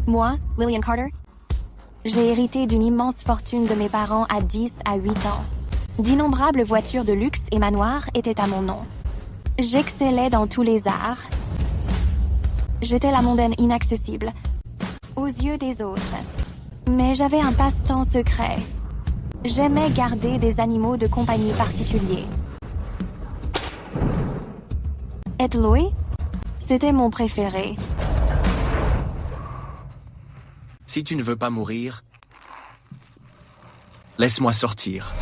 Moi, Lillian Carter, j'ai hérité d'une immense fortune de mes parents à 10 à 8 ans. D'innombrables voitures de luxe et manoirs étaient à mon nom. J'excellais dans tous les arts. J'étais la mondaine inaccessible, aux yeux des autres. Mais j'avais un passe-temps secret. J'aimais garder des animaux de compagnie particuliers. Et Louis, c'était mon préféré. Si tu ne veux pas mourir, laisse-moi sortir.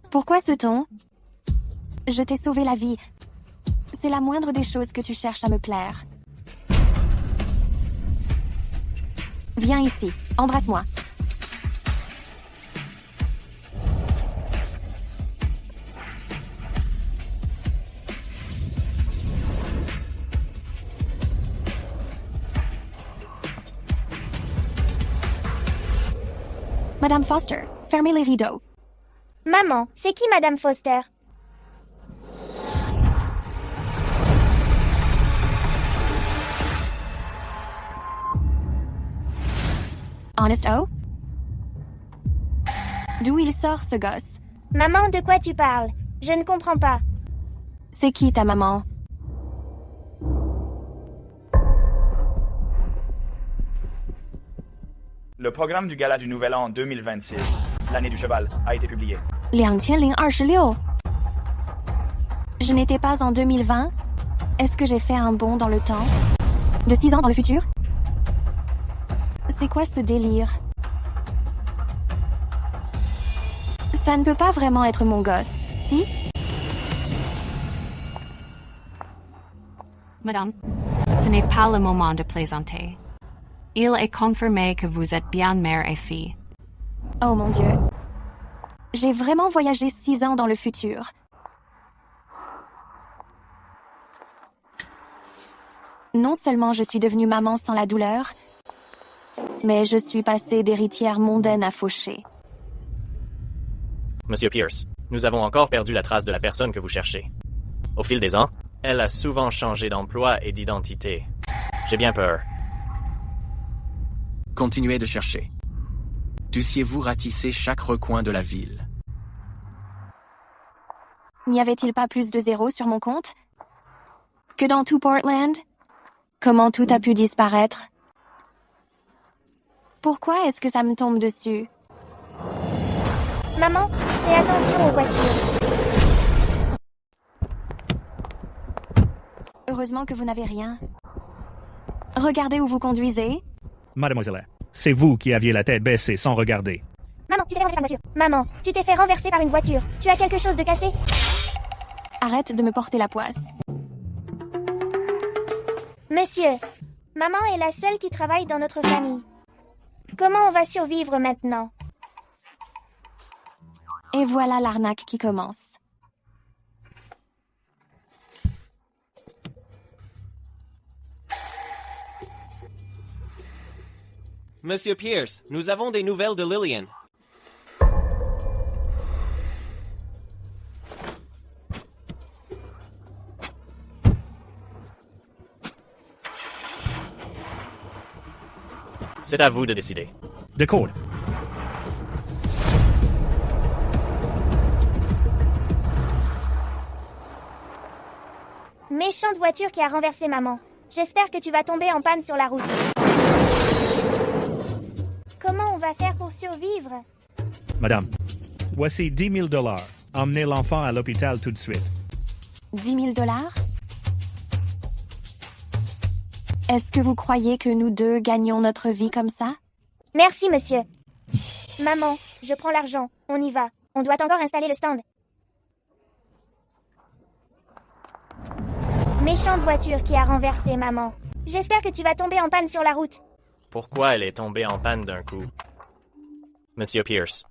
Pourquoi ce ton? Je t'ai sauvé la vie. C'est la moindre des choses que tu cherches à me plaire. Viens ici, embrasse-moi. Madame Foster, fermez les rideaux. Maman, c'est qui Madame Foster? Honest O? D'où il sort ce gosse? Maman, de quoi tu parles? Je ne comprends pas. C'est qui ta maman? Le programme du Gala du Nouvel An 2026, l'année du cheval, a été publié. 2026. Je n'étais pas en 2020? Est-ce que j'ai fait un bond dans le temps? De 6 ans dans le futur? C'est quoi ce délire? Ça ne peut pas vraiment être mon gosse, si? Madame, ce n'est pas le moment de plaisanter. Il est confirmé que vous êtes bien mère et fille. Oh mon Dieu. J'ai vraiment voyagé 6 ans dans le futur. Non seulement je suis devenue maman sans la douleur, mais je suis passée d'héritière mondaine à fauchée. Monsieur Pierce, nous avons encore perdu la trace de la personne que vous cherchez. Au fil des ans, elle a souvent changé d'emploi et d'identité. J'ai bien peur. Continuez de chercher. Dussiez-vous ratisser chaque recoin de la ville? N'y avait-il pas plus de zéros sur mon compte? Que dans tout Portland? Comment tout a pu disparaître? Pourquoi est-ce que ça me tombe dessus? Maman, fais attention aux voitures. Heureusement que vous n'avez rien. Regardez où vous conduisez. Mademoiselle, c'est vous qui aviez la tête baissée sans regarder. Maman, tu t'es fait renverser par une voiture. Maman, tu t'es fait renverser par une voiture. Tu as quelque chose de cassé? Arrête de me porter la poisse. Monsieur, maman est la seule qui travaille dans notre famille. Comment on va survivre maintenant? Et voilà l'arnaque qui commence. Monsieur Pierce, nous avons des nouvelles de Lillian. C'est à vous de décider. D'accord. Méchante voiture qui a renversé maman. J'espère que tu vas tomber en panne sur la route. Comment on va faire pour survivre? Madame, voici 10 000 $. Emmenez l'enfant à l'hôpital tout de suite. 10 000 $? Est-ce que vous croyez que nous deux gagnons notre vie comme ça? Merci, monsieur. Maman, je prends l'argent. On y va. On doit encore installer le stand. Méchante voiture qui a renversé maman. J'espère que tu vas tomber en panne sur la route. Pourquoi elle est tombée en panne d'un coup? Monsieur Pierce,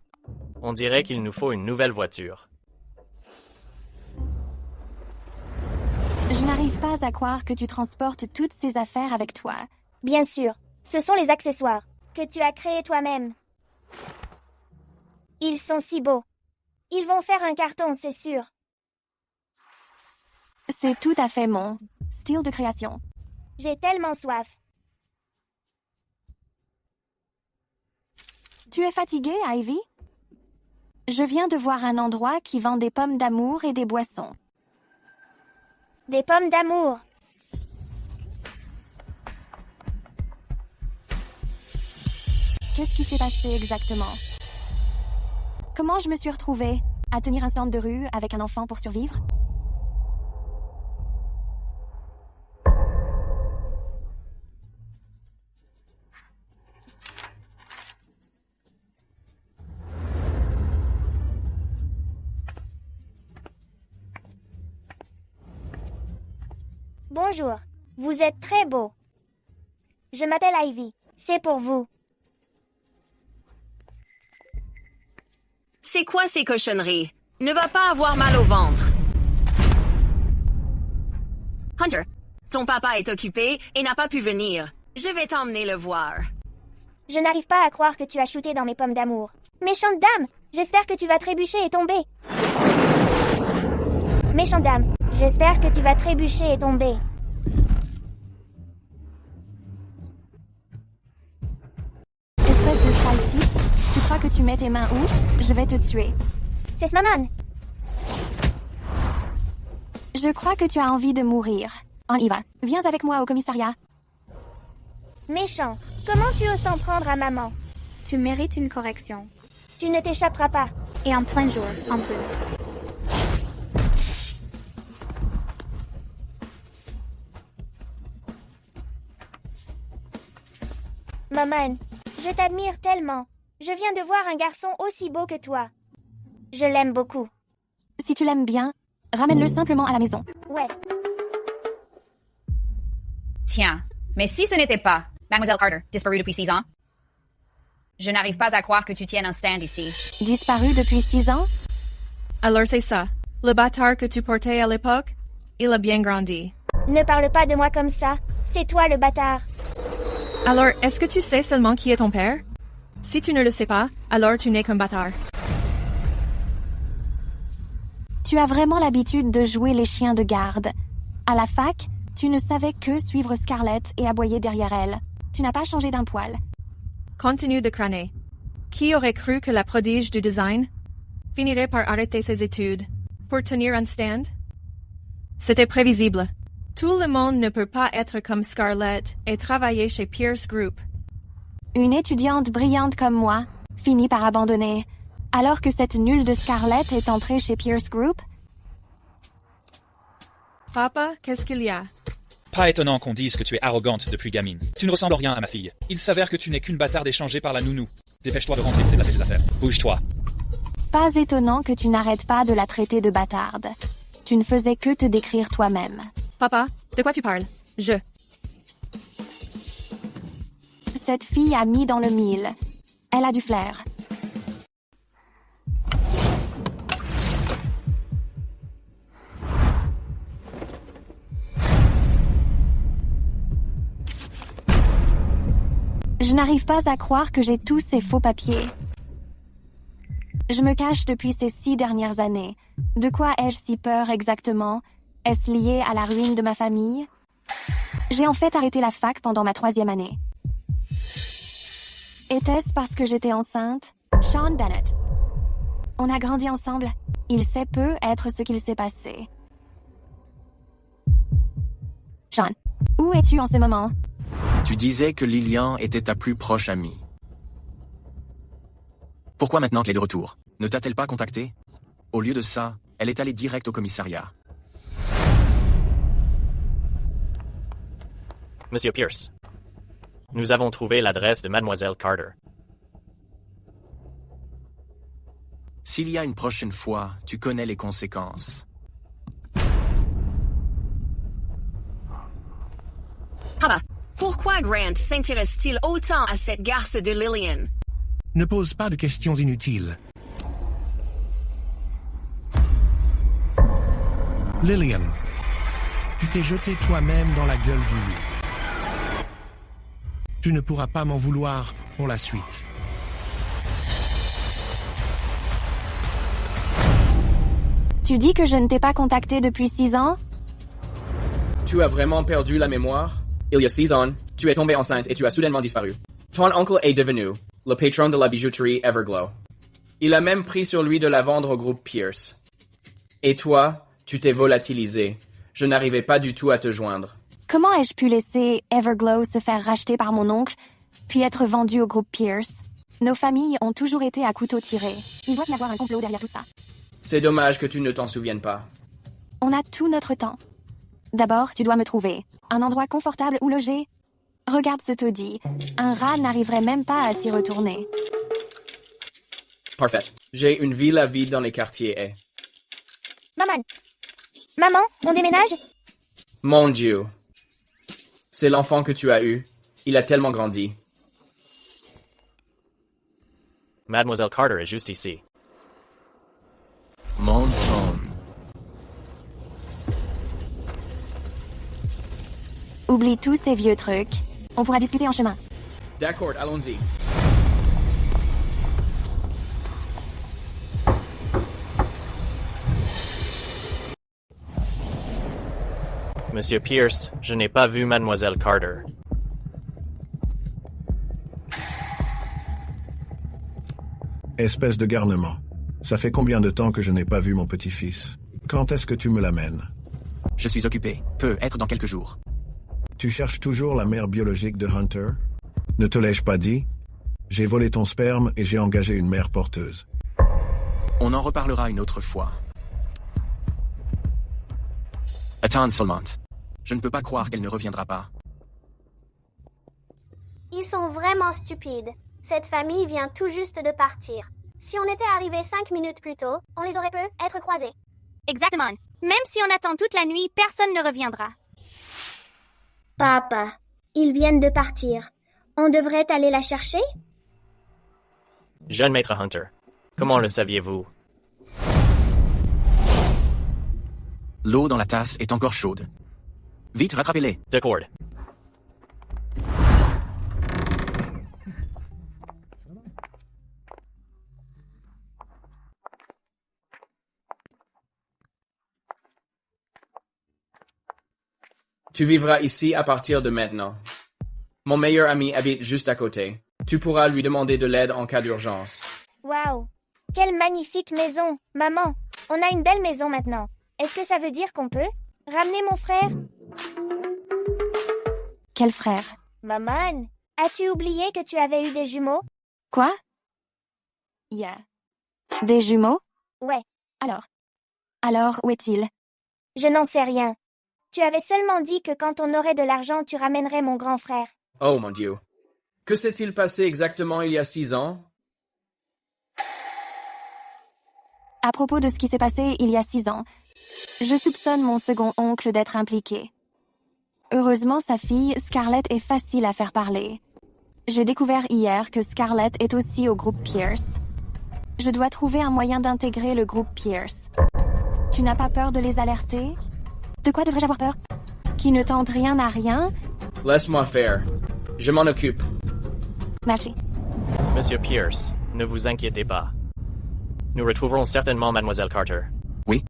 on dirait qu'il nous faut une nouvelle voiture. Je n'arrive pas à croire que tu transportes toutes ces affaires avec toi. Bien sûr, ce sont les accessoires que tu as créés toi-même. Ils sont si beaux. Ils vont faire un carton, c'est sûr. C'est tout à fait mon style de création. J'ai tellement soif. Tu es fatiguée, Ivy? Je viens de voir un endroit qui vend des pommes d'amour et des boissons. Des pommes d'amour. Qu'est-ce qui s'est passé exactement? Comment je me suis retrouvée à tenir un stand de rue avec un enfant pour survivre? Bonjour. Vous êtes très beau. Je m'appelle Ivy. C'est pour vous. C'est quoi ces cochonneries? Ne va pas avoir mal au ventre. Hunter, ton papa est occupé et n'a pas pu venir. Je vais t'emmener le voir. Je n'arrive pas à croire que tu as shooté dans mes pommes d'amour. Méchante dame, j'espère que tu vas trébucher et tomber. Méchante dame, j'espère que tu vas trébucher et tomber. Espèce de sale type, tu crois que tu mets tes mains où? Je vais te tuer. C'est Maman. Je crois que tu as envie de mourir. On y va. Viens avec moi au commissariat. Méchant, comment tu oses t'en prendre à maman? Tu mérites une correction. Tu ne t'échapperas pas. Et en plein jour, en plus. Maman, je t'admire tellement. Je viens de voir un garçon aussi beau que toi. Je l'aime beaucoup. Si tu l'aimes bien, ramène-le simplement à la maison. Ouais. Tiens, mais si ce n'était pas Mademoiselle Carter, disparue depuis 6 ans? Je n'arrive pas à croire que tu tiennes un stand ici. Disparue depuis 6 ans? Alors c'est ça. Le bâtard que tu portais à l'époque, il a bien grandi. Ne parle pas de moi comme ça. C'est toi le bâtard. Alors, est-ce que tu sais seulement qui est ton père? Si tu ne le sais pas, alors tu n'es qu'un bâtard. Tu as vraiment l'habitude de jouer les chiens de garde. À la fac, tu ne savais que suivre Scarlett et aboyer derrière elle. Tu n'as pas changé d'un poil. Continue de crâner. Qui aurait cru que la prodige du design finirait par arrêter ses études pour tenir un stand? C'était prévisible. Tout le monde ne peut pas être comme Scarlett et travailler chez Pierce Group. Une étudiante brillante comme moi finit par abandonner, alors que cette nulle de Scarlett est entrée chez Pierce Group? Papa, qu'est-ce qu'il y a? Pas étonnant qu'on dise que tu es arrogante depuis gamine. Tu ne ressembles rien à ma fille. Il s'avère que tu n'es qu'une bâtarde échangée par la nounou. Dépêche-toi de rentrer et de déplacer ses affaires. Bouge-toi. Pas étonnant que tu n'arrêtes pas de la traiter de bâtarde. Tu ne faisais que te décrire toi-même. Papa, de quoi tu parles? Cette fille a mis dans le mille. Elle a du flair. Je n'arrive pas à croire que j'ai tous ces faux papiers. Je me cache depuis ces 6 dernières années. De quoi ai-je si peur exactement? Est-ce lié à la ruine de ma famille? J'ai en fait arrêté la fac pendant ma 3e année. Était-ce parce que j'étais enceinte? Sean Bennett. On a grandi ensemble. Il sait peu être ce qu'il s'est passé. Sean, où es-tu en ce moment? Tu disais que Lillian était ta plus proche amie. Pourquoi maintenant qu'elle est de retour? Ne t'a-t-elle pas contacté? Au lieu de ça, elle est allée direct au commissariat. Monsieur Pierce, nous avons trouvé l'adresse de Mademoiselle Carter. S'il y a une prochaine fois, tu connais les conséquences. Papa, pourquoi Grant s'intéresse-t-il autant à cette garce de Lillian? Ne pose pas de questions inutiles. Lillian, tu t'es jeté toi-même dans la gueule du loup. Tu ne pourras pas m'en vouloir pour la suite. Tu dis que je ne t'ai pas contacté depuis 6 ans? Tu as vraiment perdu la mémoire? Il y a 6 ans, tu es tombée enceinte et tu as soudainement disparu. Ton oncle est devenu le patron de la bijouterie Everglow. Il a même pris sur lui de la vendre au groupe Pierce. Et toi, tu t'es volatilisé. Je n'arrivais pas du tout à te joindre. Comment ai-je pu laisser Everglow se faire racheter par mon oncle, puis être vendu au groupe Pierce? Nos familles ont toujours été à couteau tiré. Il doit y avoir un complot derrière tout ça. C'est dommage que tu ne t'en souviennes pas. On a tout notre temps. D'abord, tu dois me trouver un endroit confortable où loger. Regarde ce taudis. Un rat n'arriverait même pas à s'y retourner. Parfait. J'ai une villa vide dans les quartiers haies. Maman, on déménage? Mon Dieu. C'est l'enfant que tu as eu. Il a tellement grandi. Mademoiselle Carter est juste ici. Mon phone. Oublie tous ces vieux trucs. On pourra discuter en chemin. D'accord, allons-y. Monsieur Pierce, je n'ai pas vu Mademoiselle Carter. Espèce de garnement. Ça fait combien de temps que je n'ai pas vu mon petit-fils? Quand est-ce que tu me l'amènes? Je suis occupé. Peut être dans quelques jours. Tu cherches toujours la mère biologique de Hunter? Ne te l'ai-je pas dit? J'ai volé ton sperme et j'ai engagé une mère porteuse. On en reparlera une autre fois. Attends seulement. Je ne peux pas croire qu'elle ne reviendra pas. Ils sont vraiment stupides. Cette famille vient tout juste de partir. Si on était arrivé 5 minutes plus tôt, on les aurait peut-être croisés. Exactement. Même si on attend toute la nuit, personne ne reviendra. Papa, ils viennent de partir. On devrait aller la chercher? Jeune maître Hunter, comment le saviez-vous? L'eau dans la tasse est encore chaude. Vite, rattrapez-les. D'accord. Tu vivras ici à partir de maintenant. Mon meilleur ami habite juste à côté. Tu pourras lui demander de l'aide en cas d'urgence. Waouh! Quelle magnifique maison! Maman, on a une belle maison maintenant. Est-ce que ça veut dire qu'on peut ramener mon frère? Quel frère? Maman, as-tu oublié que tu avais eu des jumeaux? Quoi? Yeah. Des jumeaux? Ouais. Alors, où est-il? Je n'en sais rien. Tu avais seulement dit que quand on aurait de l'argent, tu ramènerais mon grand frère. Oh mon Dieu. Que s'est-il passé exactement il y a 6 ans? À propos de ce qui s'est passé il y a 6 ans, je soupçonne mon second oncle d'être impliqué. Heureusement, sa fille, Scarlett, est facile à faire parler. J'ai découvert hier que Scarlett est aussi au groupe Pierce. Je dois trouver un moyen d'intégrer le groupe Pierce. Tu n'as pas peur de les alerter? De quoi devrais-je avoir peur? Qui ne tente rien à rien? Laisse-moi faire. Je m'en occupe. Merci. Monsieur Pierce, ne vous inquiétez pas. Nous retrouverons certainement Mademoiselle Carter. Oui.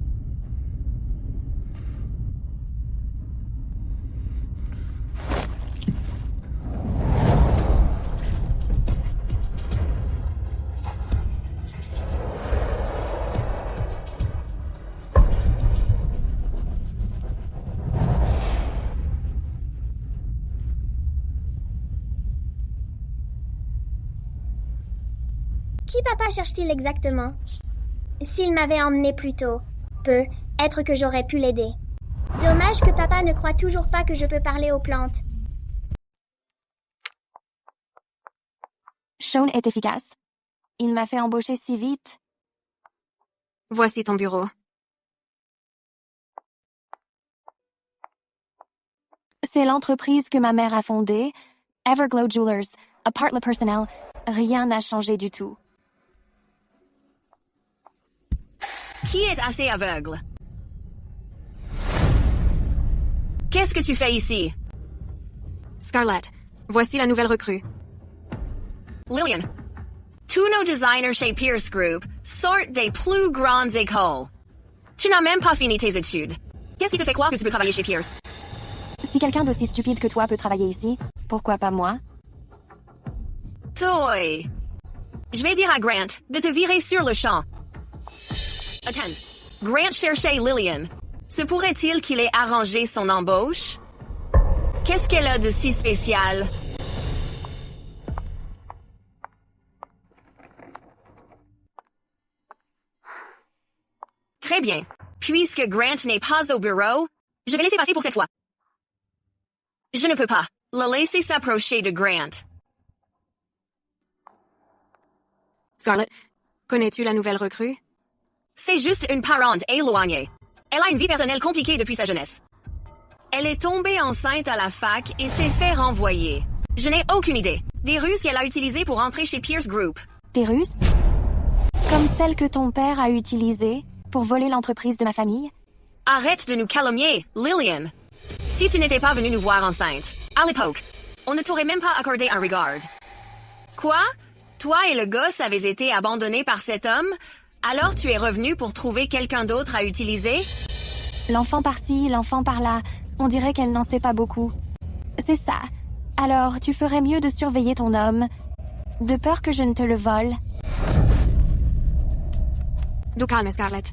Qui papa cherche-t-il exactement? S'il m'avait emmené plus tôt, peut-être que j'aurais pu l'aider. Dommage que papa ne croit toujours pas que je peux parler aux plantes. Sean est efficace. Il m'a fait embaucher si vite. Voici ton bureau. C'est l'entreprise que ma mère a fondée, Everglow Jewelers, à part le personnel, rien n'a changé du tout. Qui est assez aveugle? Qu'est-ce que tu fais ici? Scarlett, voici la nouvelle recrue. Lillian, tous nos designers chez Pierce Group sortent des plus grandes écoles. Tu n'as même pas fini tes études. Qu'est-ce qui te fait croire que tu peux travailler chez Pierce? Si quelqu'un d'aussi stupide que toi peut travailler ici, pourquoi pas moi? Toy. Je vais dire à Grant de te virer sur le champ. Attends. Grant cherchait Lillian. Se pourrait-il qu'il ait arrangé son embauche? Qu'est-ce qu'elle a de si spécial? Très bien. Puisque Grant n'est pas au bureau, je vais laisser passer pour cette fois. Je ne peux pas le laisser s'approcher de Grant. Scarlett, connais-tu la nouvelle recrue? C'est juste une parente éloignée. Elle a une vie personnelle compliquée depuis sa jeunesse. Elle est tombée enceinte à la fac et s'est fait renvoyer. Je n'ai aucune idée des ruses qu'elle a utilisées pour entrer chez Pierce Group. Des ruses? Comme celles que ton père a utilisées pour voler l'entreprise de ma famille? Arrête de nous calomnier, Lillian. Si tu n'étais pas venue nous voir enceinte, à l'époque, on ne t'aurait même pas accordé un regard. Quoi? Toi et le gosse avez été abandonnés par cet homme? Alors tu es revenu pour trouver quelqu'un d'autre à utiliser? L'enfant par-ci, l'enfant par-là. On dirait qu'elle n'en sait pas beaucoup. C'est ça. Alors, tu ferais mieux de surveiller ton homme. De peur que je ne te le vole. Du calme, Scarlett.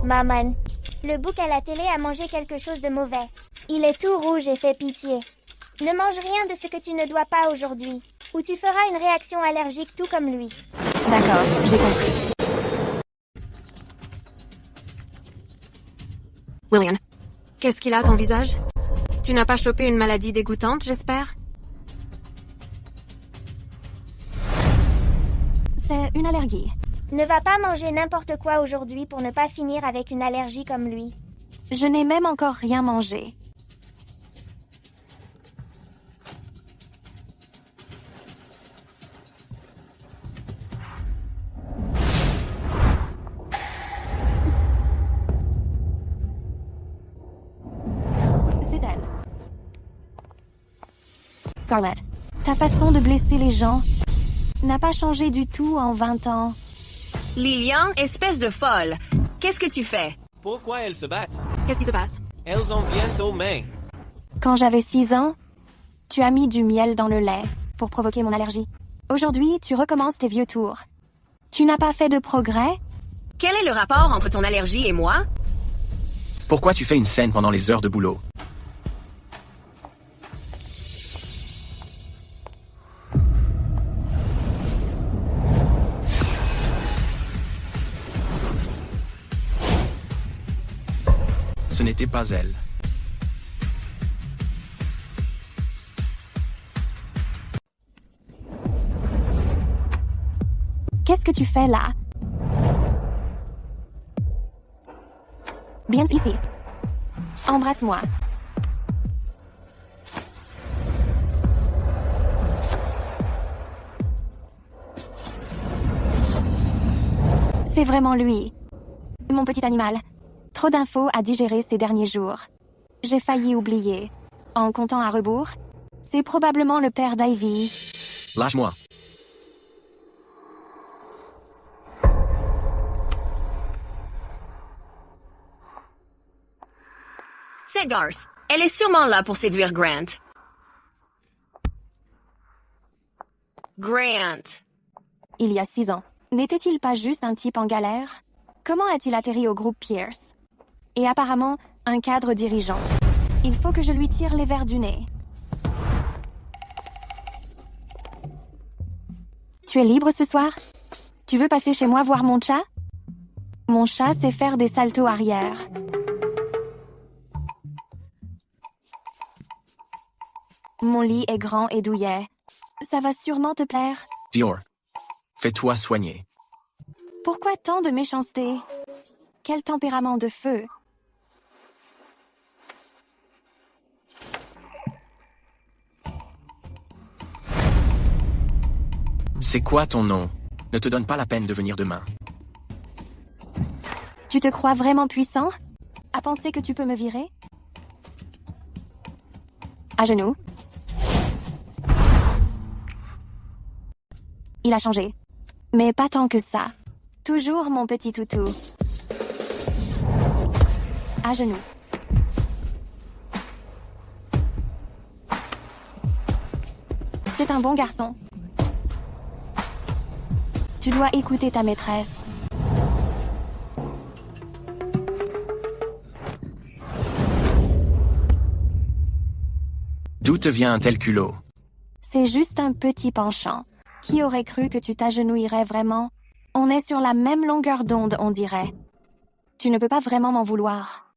Maman, le bouc à la télé a mangé quelque chose de mauvais. Il est tout rouge et fait pitié. Ne mange rien de ce que tu ne dois pas aujourd'hui, ou tu feras une réaction allergique tout comme lui. D'accord, j'ai compris. Lillian, qu'est-ce qu'il a à ton visage? Tu n'as pas chopé une maladie dégoûtante, j'espère? C'est une allergie. Ne va pas manger n'importe quoi aujourd'hui pour ne pas finir avec une allergie comme lui. Je n'ai même encore rien mangé. C'est elle. Scarlett, ta façon de blesser les gens n'a pas changé du tout en 20 ans. Lillian, espèce de folle. Qu'est-ce que tu fais? Pourquoi elles se battent? Qu'est-ce qui se passe? Elles ont bientôt main. Quand j'avais 6 ans, tu as mis du miel dans le lait pour provoquer mon allergie. Aujourd'hui, tu recommences tes vieux tours. Tu n'as pas fait de progrès? Quel est le rapport entre ton allergie et moi? Pourquoi tu fais une scène pendant les heures de boulot? Ce n'était pas elle. Qu'est-ce que tu fais là? Viens ici. Embrasse-moi. C'est vraiment lui. Mon petit animal. Trop d'infos à digérer ces derniers jours. J'ai failli oublier. En comptant à rebours, c'est probablement le père d'Ivy. Lâche-moi. C'est Garth. Elle est sûrement là pour séduire Grant. Grant. Il y a 6 ans. N'était-il pas juste un type en galère? Comment a-t-il atterri au groupe Pierce? Et apparemment, un cadre dirigeant. Il faut que je lui tire les verres du nez. Tu es libre ce soir? Tu veux passer chez moi voir mon chat? Mon chat sait faire des saltos arrière. Mon lit est grand et douillet. Ça va sûrement te plaire. Dior, fais-toi soigner. Pourquoi tant de méchanceté? Quel tempérament de feu! C'est quoi ton nom? Ne te donne pas la peine de venir demain. Tu te crois vraiment puissant? À penser que tu peux me virer? À genoux. Il a changé. Mais pas tant que ça. Toujours mon petit toutou. À genoux. C'est un bon garçon. Tu dois écouter ta maîtresse. D'où te vient un tel culot? C'est juste un petit penchant. Qui aurait cru que tu t'agenouillerais vraiment? On est sur la même longueur d'onde, on dirait. Tu ne peux pas vraiment m'en vouloir.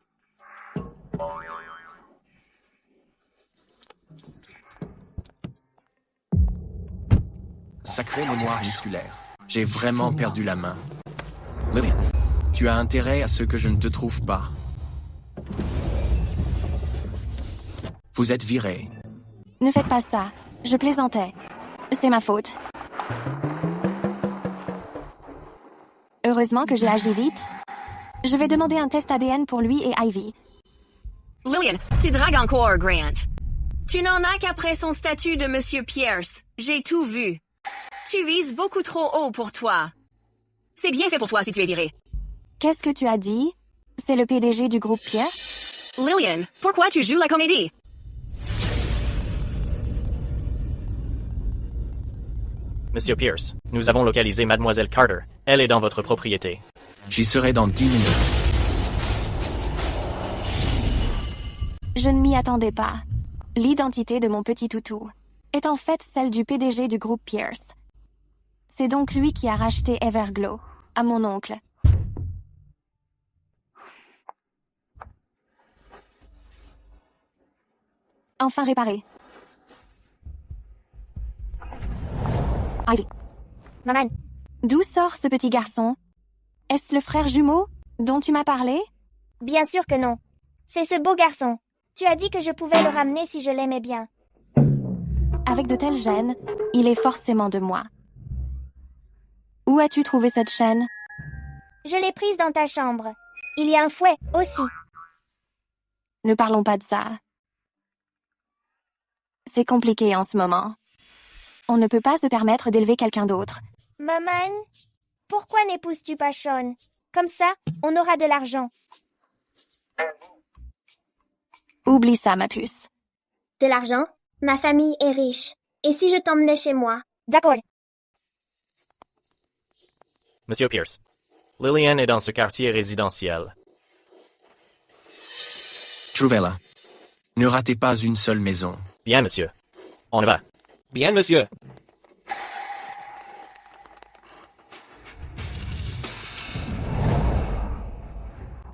Sacrée mémoire musculaire. J'ai vraiment perdu la main. Lillian, tu as intérêt à ce que je ne te trouve pas. Vous êtes viré. Ne faites pas ça. Je plaisantais. C'est ma faute. Heureusement que j'ai agi vite. Je vais demander un test ADN pour lui et Ivy. Lillian, tu dragues encore, Grant. Tu n'en as qu'après son statut de Monsieur Pierce. J'ai tout vu. Tu vises beaucoup trop haut pour toi. C'est bien fait pour toi si tu es viré. Qu'est-ce que tu as dit? C'est le PDG du groupe Pierce? Lillian, pourquoi tu joues la comédie? Monsieur Pierce, nous avons localisé Mademoiselle Carter. Elle est dans votre propriété. J'y serai dans 10 minutes. Je ne m'y attendais pas. L'identité de mon petit toutou est en fait celle du PDG du groupe Pierce. C'est donc lui qui a racheté Everglow à mon oncle. Enfin réparé. Ivy. Maman. D'où sort ce petit garçon? Est-ce le frère jumeau dont tu m'as parlé? Bien sûr que non. C'est ce beau garçon. Tu as dit que je pouvais le ramener si je l'aimais bien. Avec de tels gènes, il est forcément de moi. Où as-tu trouvé cette chaîne? Je l'ai prise dans ta chambre. Il y a un fouet aussi. Ne parlons pas de ça. C'est compliqué en ce moment. On ne peut pas se permettre d'élever quelqu'un d'autre. Maman, pourquoi n'épouses-tu pas Sean? Comme ça, on aura de l'argent. Oublie ça, ma puce. De l'argent? Ma famille est riche. Et si je t'emmenais chez moi? D'accord. Monsieur Pierce, Lillian est dans ce quartier résidentiel. Trouvez-la. Ne ratez pas une seule maison. Bien, monsieur. On y va. Bien, monsieur.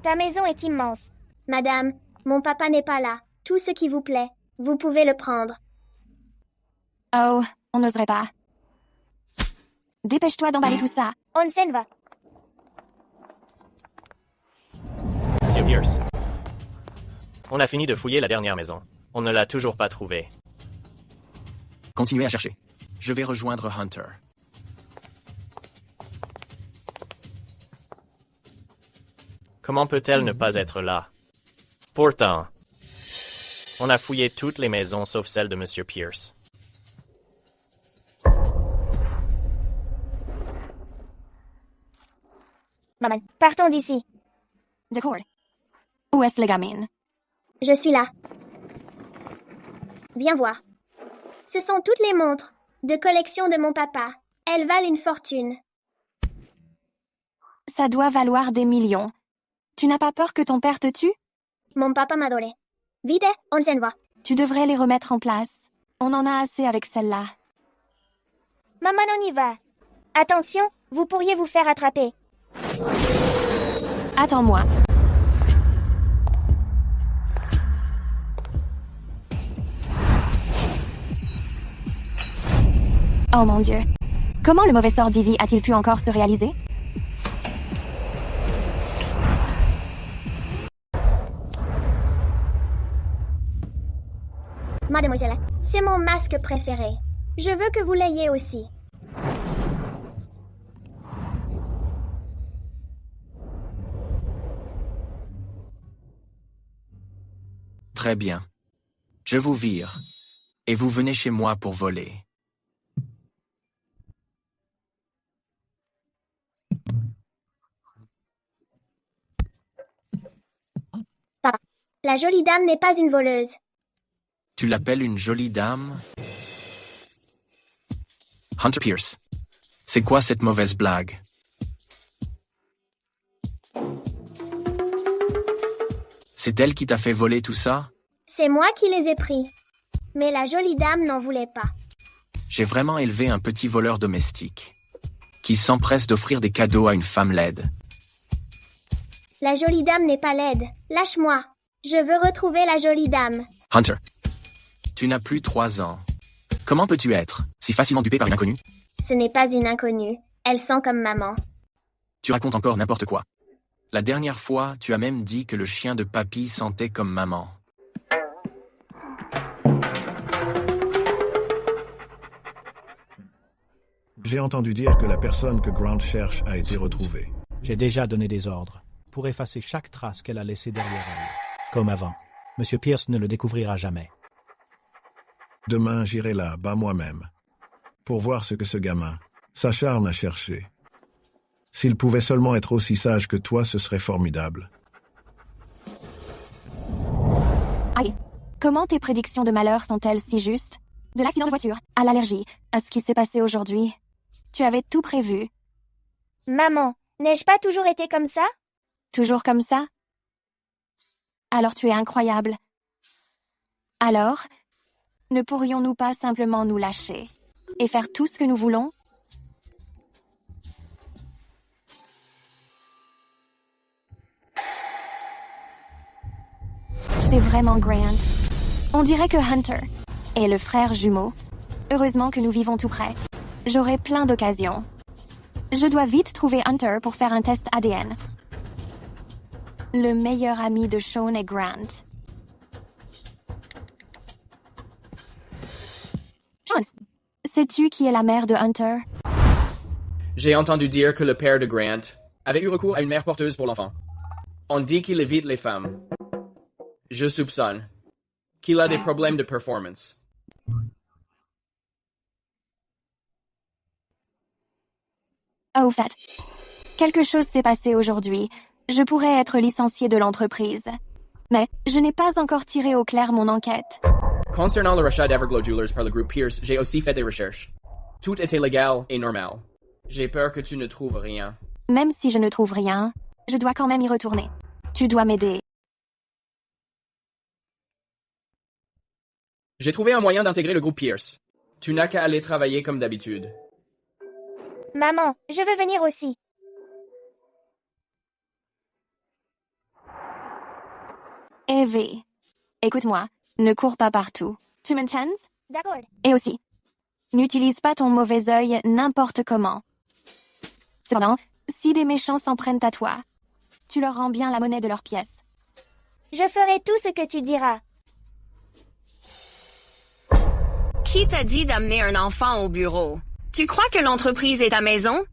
Ta maison est immense. Madame, mon papa n'est pas là. Tout ce qui vous plaît, vous pouvez le prendre. Oh, on n'oserait pas. Dépêche-toi d'emballer tout ça. On s'en va. Monsieur Pierce, on a fini de fouiller la dernière maison. On ne l'a toujours pas trouvée. Continuez à chercher. Je vais rejoindre Hunter. Comment peut-elle ne pas être là? Pourtant, on a fouillé toutes les maisons sauf celle de Monsieur Pierce. Maman, partons d'ici. D'accord. Où est-ce la gamine? Je suis là. Viens voir. Ce sont toutes les montres de collection de mon papa. Elles valent une fortune. Ça doit valoir des millions. Tu n'as pas peur que ton père te tue? Mon papa m'adorait. Vite, on s'en va. Tu devrais les remettre en place. On en a assez avec celle-là. Maman, on y va. Attention, vous pourriez vous faire attraper. Attends-moi. Oh mon Dieu. Comment le mauvais sort d'Ivy a-t-il pu encore se réaliser? Mademoiselle, c'est mon masque préféré. Je veux que vous l'ayez aussi. Très bien. Je vous vire. Et vous venez chez moi pour voler. La jolie dame n'est pas une voleuse. Tu l'appelles une jolie dame? Hunter Pierce, c'est quoi cette mauvaise blague? C'est elle qui t'a fait voler tout ça? C'est moi qui les ai pris. Mais la jolie dame n'en voulait pas. J'ai vraiment élevé un petit voleur domestique qui s'empresse d'offrir des cadeaux à une femme laide. La jolie dame n'est pas laide. Lâche-moi. Je veux retrouver la jolie dame. Hunter, tu n'as plus 3 ans. Comment peux-tu être si facilement dupé par une inconnue? Ce n'est pas une inconnue. Elle sent comme maman. Tu racontes encore n'importe quoi. La dernière fois, tu as même dit que le chien de papy sentait comme maman. J'ai entendu dire que la personne que Grant cherche a été retrouvée. J'ai déjà donné des ordres pour effacer chaque trace qu'elle a laissée derrière elle. Comme avant. Monsieur Pierce ne le découvrira jamais. Demain, j'irai là-bas moi-même, pour voir ce que ce gamin s'acharne à chercher. S'il pouvait seulement être aussi sage que toi, ce serait formidable. Aïe. Comment tes prédictions de malheur sont-elles si justes? De l'accident de voiture, à l'allergie, à ce qui s'est passé aujourd'hui. Tu avais tout prévu. Maman, n'ai-je pas toujours été comme ça? Toujours comme ça? Alors tu es incroyable. Alors, ne pourrions-nous pas simplement nous lâcher et faire tout ce que nous voulons? C'est vraiment Grant. On dirait que Hunter est le frère jumeau. Heureusement que nous vivons tout près. J'aurai plein d'occasions. Je dois vite trouver Hunter pour faire un test ADN. Le meilleur ami de Sean est Grant. Sean, sais-tu qui est la mère de Hunter? J'ai entendu dire que le père de Grant avait eu recours à une mère porteuse pour l'enfant. On dit qu'il évite les femmes. Je soupçonne qu'il a des problèmes de performance. Au fait, quelque chose s'est passé aujourd'hui. Je pourrais être licencié de l'entreprise. Mais je n'ai pas encore tiré au clair mon enquête. Concernant le rachat d'Everglow Jewelers par le groupe Pierce, j'ai aussi fait des recherches. Tout était légal et normal. J'ai peur que tu ne trouves rien. Même si je ne trouve rien, je dois quand même y retourner. Tu dois m'aider. J'ai trouvé un moyen d'intégrer le groupe Pierce. Tu n'as qu'à aller travailler comme d'habitude. Maman, je veux venir aussi. Evie, écoute-moi, ne cours pas partout. Tu m'entends? D'accord. Et aussi, n'utilise pas ton mauvais œil n'importe comment. Cependant, si des méchants s'en prennent à toi, tu leur rends bien la monnaie de leurs pièces. Je ferai tout ce que tu diras. Qui t'a dit d'amener un enfant au bureau? Tu crois que l'entreprise est à maison?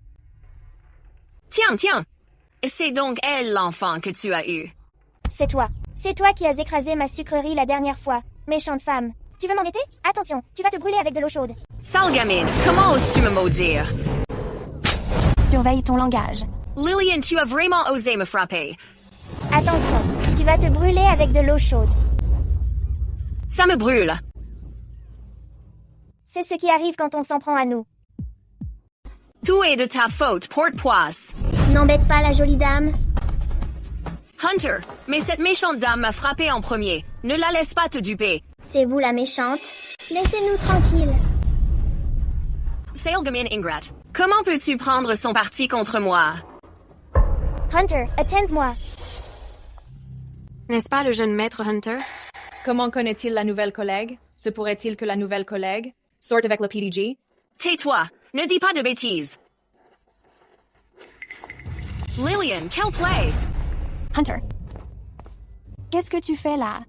Tiens. C'est donc elle l'enfant que tu as eu. C'est toi. C'est toi qui as écrasé ma sucrerie la dernière fois. Méchante femme. Tu veux m'embêter? Attention, tu vas te brûler avec de l'eau chaude. Sale gamine, comment oses-tu me maudire? Surveille ton langage. Lillian, tu as vraiment osé me frapper. Attention, tu vas te brûler avec de l'eau chaude. Ça me brûle. C'est ce qui arrive quand on s'en prend à nous. Tout est de ta faute, porte-poisse. N'embête pas la jolie dame. Hunter, mais cette méchante dame m'a frappé en premier. Ne la laisse pas te duper. C'est vous la méchante. Laissez-nous tranquilles. Sale gamine ingrate. Comment peux-tu prendre son parti contre moi? Hunter, attends-moi. N'est-ce pas le jeune maître Hunter? Comment connaît-il la nouvelle collègue? Se pourrait-il que la nouvelle collègue sorte avec le PDG? Tais-toi. Ne dis pas de bêtises. Lillian, quel play! Hunter, qu'est-ce que tu fais là?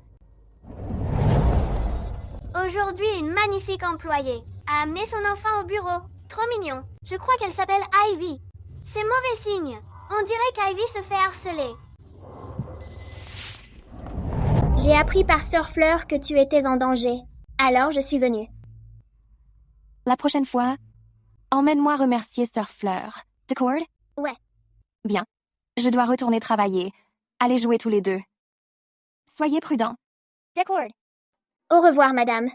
Aujourd'hui, une magnifique employée a amené son enfant au bureau. Trop mignon. Je crois qu'elle s'appelle Ivy. C'est mauvais signe. On dirait qu'Ivy se fait harceler. J'ai appris par Sœur Fleur que tu étais en danger. Alors je suis venue. La prochaine fois, emmène-moi remercier Sœur Fleur. D'accord? Ouais. Bien. Je dois retourner travailler. Allez jouer tous les deux. Soyez prudent. D'accord. Au revoir, madame.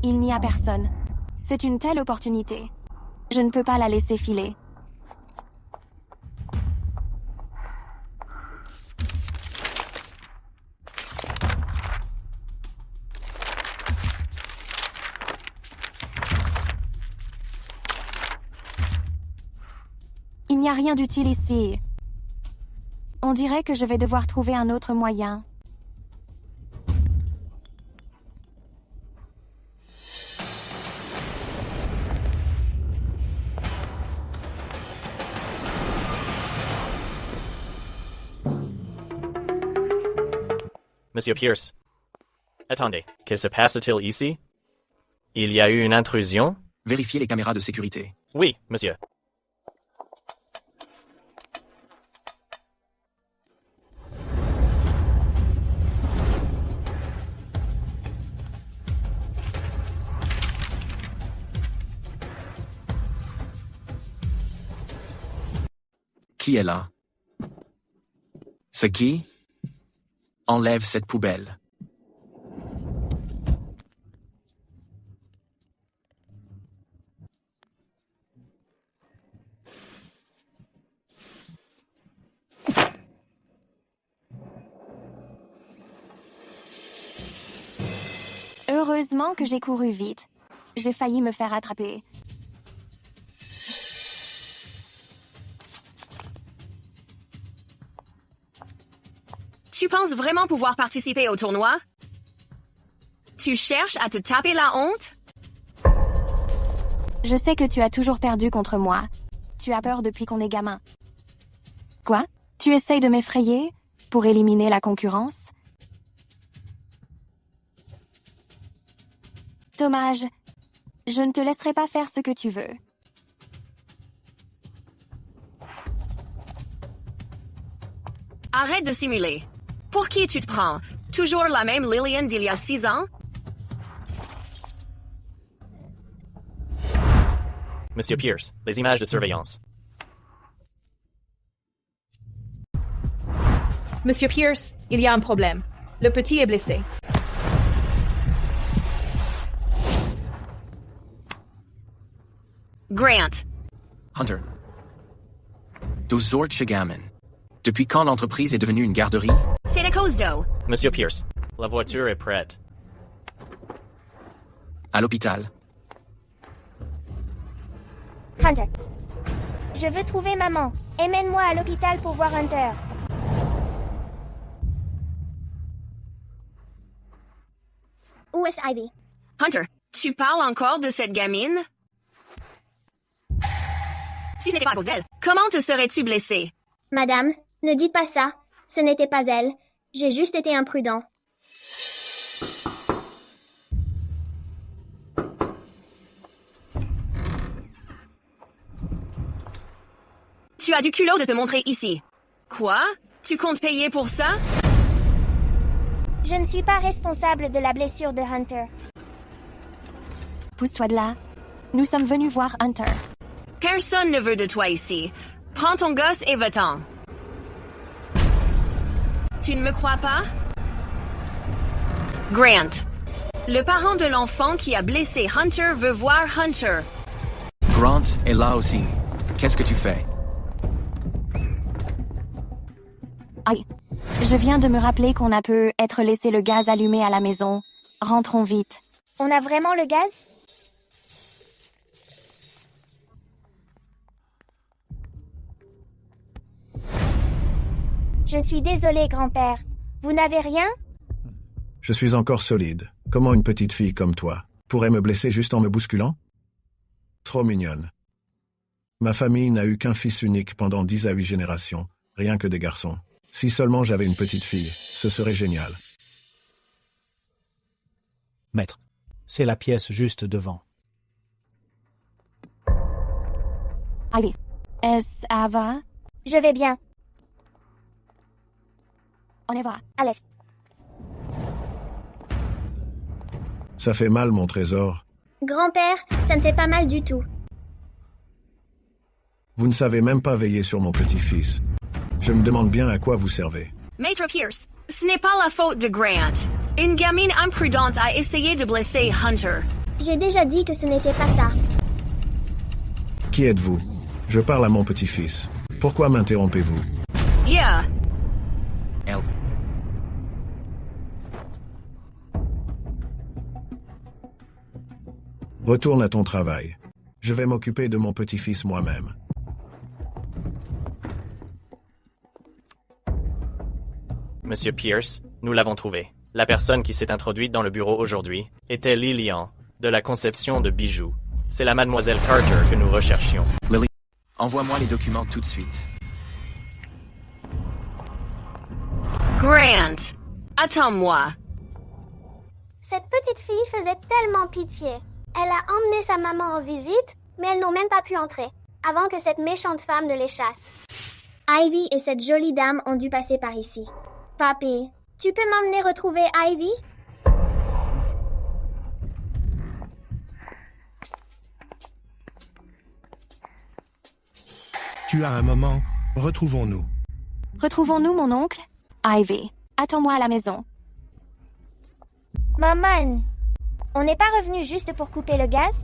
Il n'y a personne. C'est une telle opportunité. Je ne peux pas la laisser filer. Il n'y a rien d'utile ici. On dirait que je vais devoir trouver un autre moyen. Monsieur Pierce. Attendez, que se passe-t-il ici? Il y a eu une intrusion? Vérifiez les caméras de sécurité. Oui, monsieur. Qui est là? Ce qui? Enlève cette poubelle. Heureusement que j'ai couru vite. J'ai failli me faire attraper. Tu penses vraiment pouvoir participer au tournoi? Tu cherches à te taper la honte? Je sais que tu as toujours perdu contre moi. Tu as peur depuis qu'on est gamin. Quoi? Tu essayes de m'effrayer pour éliminer la concurrence? Dommage. Je ne te laisserai pas faire ce que tu veux. Arrête de simuler. Pour qui tu te prends? Toujours la même Lillian d'il y a 6 ans? Monsieur Pierce, les images de surveillance. Monsieur Pierce, il y a un problème. Le petit est blessé. Grant. Hunter. Dozort Shigaman. Depuis quand l'entreprise est devenue une garderie? C'est à cause d'eau. Monsieur Pierce, la voiture est prête. À l'hôpital. Hunter. Je veux trouver maman. Emmène-moi à l'hôpital pour voir Hunter. Où est Ivy? Hunter, tu parles encore de cette gamine? Si ce n'était pas à cause d'elle, comment te serais-tu blessé? Madame, ne dites pas ça. Ce n'était pas elle. J'ai juste été imprudent. Tu as du culot de te montrer ici. Quoi? Tu comptes payer pour ça? Je ne suis pas responsable de la blessure de Hunter. Pousse-toi de là. Nous sommes venus voir Hunter. Personne ne veut de toi ici. Prends ton gosse et va-t'en. Tu ne me crois pas? Grant. Le parent de l'enfant qui a blessé Hunter veut voir Hunter. Grant est là aussi. Qu'est-ce que tu fais? Aïe. Je viens de me rappeler qu'on a peut être laissé le gaz allumé à la maison. Rentrons vite. On a vraiment le gaz? Je suis désolée, grand-père. Vous n'avez rien? Je suis encore solide. Comment une petite fille comme toi pourrait me blesser juste en me bousculant? Trop mignonne. Ma famille n'a eu qu'un fils unique pendant 10 à 8 générations, rien que des garçons. Si seulement j'avais une petite fille, ce serait génial. Maître, c'est la pièce juste devant. Allez, est-ce à va? Je vais bien. On y va. Allez. Ça fait mal, mon trésor. Grand-père, ça ne fait pas mal du tout. Vous ne savez même pas veiller sur mon petit-fils. Je me demande bien à quoi vous servez. Maître Pierce, ce n'est pas la faute de Grant. Une gamine imprudente a essayé de blesser Hunter. J'ai déjà dit que ce n'était pas ça. Qui êtes-vous? Je parle à mon petit-fils. Pourquoi m'interrompez-vous? Yeah. Elle. Retourne à ton travail. Je vais m'occuper de mon petit-fils moi-même. Monsieur Pierce, nous l'avons trouvé. La personne qui s'est introduite dans le bureau aujourd'hui était Lillian, de la conception de bijoux. C'est la mademoiselle Carter que nous recherchions. Lily, envoie-moi les documents tout de suite. Grant, attends-moi. Cette petite fille faisait tellement pitié. Elle a emmené sa maman en visite, mais elles n'ont même pas pu entrer, avant que cette méchante femme ne les chasse. Ivy et cette jolie dame ont dû passer par ici. Papy, tu peux m'emmener retrouver Ivy? Tu as un moment, retrouvons-nous. Retrouvons-nous, mon oncle? Ivy, attends-moi à la maison. Maman, on n'est pas revenu juste pour couper le gaz?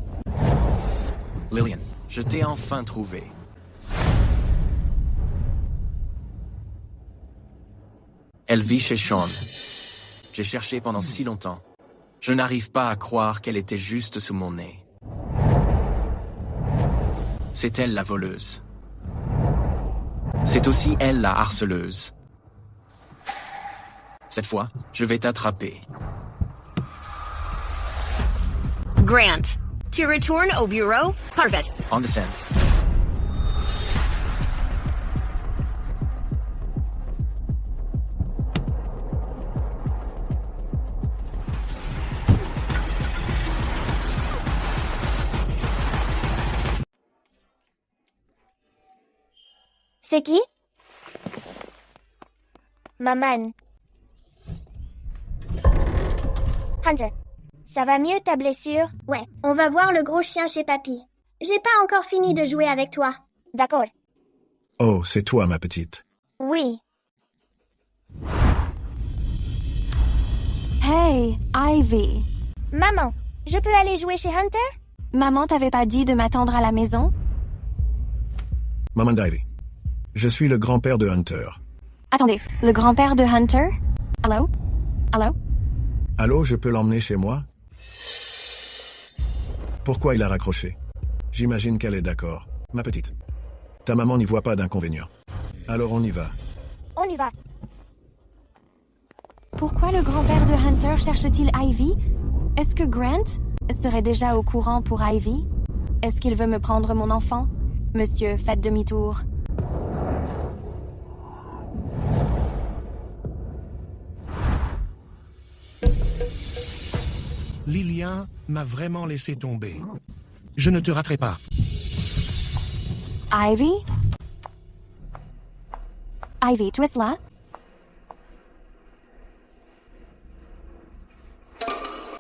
Lillian, je t'ai enfin trouvé. Elle vit chez Sean. J'ai cherché pendant si longtemps. Je n'arrive pas à croire qu'elle était juste sous mon nez. C'est elle la voleuse. C'est aussi elle la harceleuse. Cette fois, je vais t'attraper. Grant, tu retournes au bureau? Parfait. On descend. C'est qui? Maman. Hunter, ça va mieux ta blessure? Ouais, on va voir le gros chien chez papy. J'ai pas encore fini de jouer avec toi. D'accord. Oh, c'est toi, ma petite. Oui. Hey, Ivy. Maman, je peux aller jouer chez Hunter? Maman t'avait pas dit de m'attendre à la maison? Maman d'Ivy. Je suis le grand-père de Hunter. Attendez, le grand-père de Hunter? Allô? Allô? Allô, je peux l'emmener chez moi? Pourquoi il a raccroché? J'imagine qu'elle est d'accord. Ma petite. Ta maman n'y voit pas d'inconvénient. Alors on y va. On y va. Pourquoi le grand-père de Hunter cherche-t-il Ivy? Est-ce que Grant serait déjà au courant pour Ivy? Est-ce qu'il veut me prendre mon enfant? Monsieur, faites demi-tour. Lillian m'a vraiment laissé tomber. Je ne te raterai pas. Ivy? Ivy, tu es là?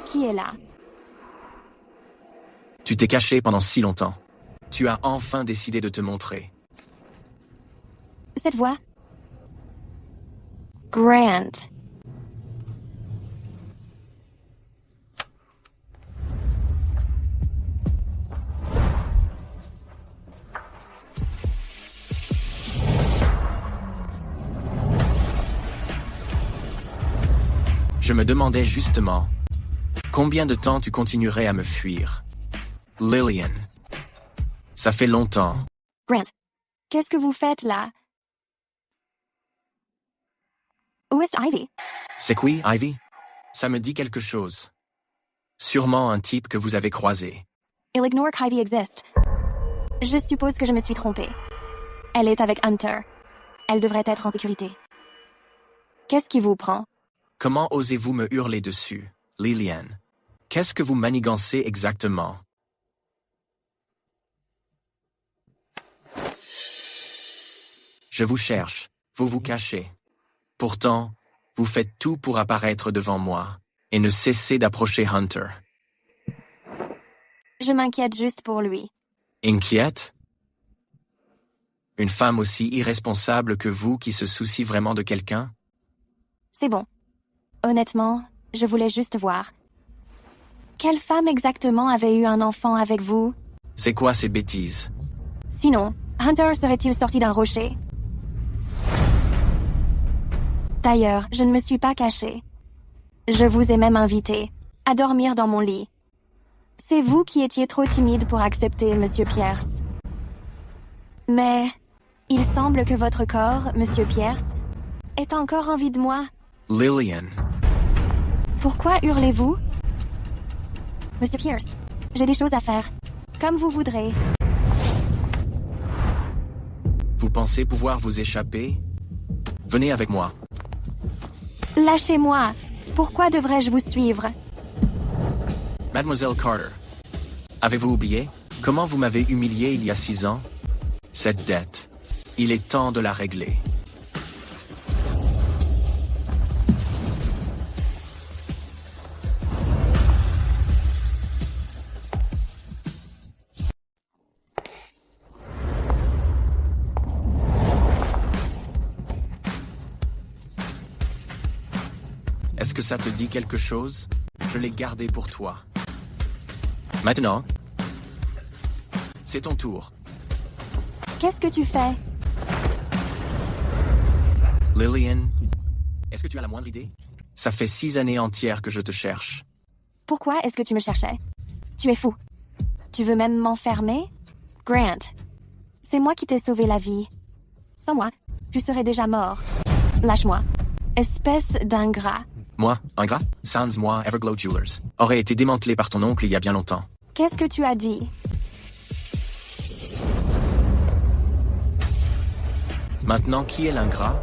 Qui est là? Tu t'es caché pendant si longtemps. Tu as enfin décidé de te montrer. Cette voix? Grant. Je me demandais justement, combien de temps tu continuerais à me fuir? Lillian. Ça fait longtemps. Grant, qu'est-ce que vous faites là? Où est Ivy? C'est qui, Ivy? Ça me dit quelque chose. Sûrement un type que vous avez croisé. Il ignore qu'Ivy existe. Je suppose que je me suis trompée. Elle est avec Hunter. Elle devrait être en sécurité. Qu'est-ce qui vous prend? Comment osez-vous me hurler dessus, Lillian? Qu'est-ce que vous manigancez exactement? Je vous cherche, vous vous cachez. Pourtant, vous faites tout pour apparaître devant moi, et ne cessez d'approcher Hunter. Je m'inquiète juste pour lui. Inquiète? Une femme aussi irresponsable que vous qui se soucie vraiment de quelqu'un? C'est bon. Honnêtement, je voulais juste voir. Quelle femme exactement avait eu un enfant avec vous? C'est quoi ces bêtises? Sinon, Hunter serait-il sorti d'un rocher? D'ailleurs, je ne me suis pas cachée. Je vous ai même invité à dormir dans mon lit. C'est vous qui étiez trop timide pour accepter, Monsieur Pierce. Mais il semble que votre corps, Monsieur Pierce, est encore envie de moi. Lillian. Pourquoi hurlez-vous? Monsieur Pierce, j'ai des choses à faire. Comme vous voudrez. Vous pensez pouvoir vous échapper? Venez avec moi. Lâchez-moi. Pourquoi devrais-je vous suivre? Mademoiselle Carter, avez-vous oublié comment vous m'avez humilié il y a 6 ans? Cette dette, il est temps de la régler. Est-ce que ça te dit quelque chose? Je l'ai gardé pour toi. Maintenant, c'est ton tour. Qu'est-ce que tu fais? Lillian, est-ce que tu as la moindre idée? Ça fait 6 années entières que je te cherche. Pourquoi est-ce que tu me cherchais? Tu es fou. Tu veux même m'enfermer? Grant, c'est moi qui t'ai sauvé la vie. Sans moi, tu serais déjà mort. Lâche-moi. Espèce d'ingrat. Moi, ingrat? Sans moi, Everglow Jewelers aurait été démantelé par ton oncle il y a bien longtemps. Qu'est-ce que tu as dit? Maintenant, qui est l'ingrat?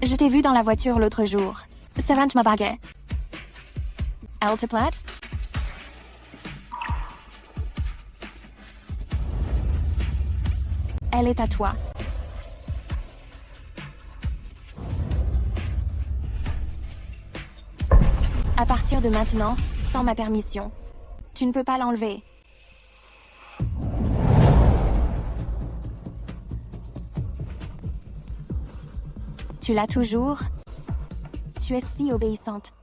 Je t'ai vu dans la voiture l'autre jour. Servant m'a bagué. Elle te plaît? Elle est à toi. À partir de maintenant, sans ma permission. Tu ne peux pas l'enlever. Tu l'as toujours. Tu es si obéissante.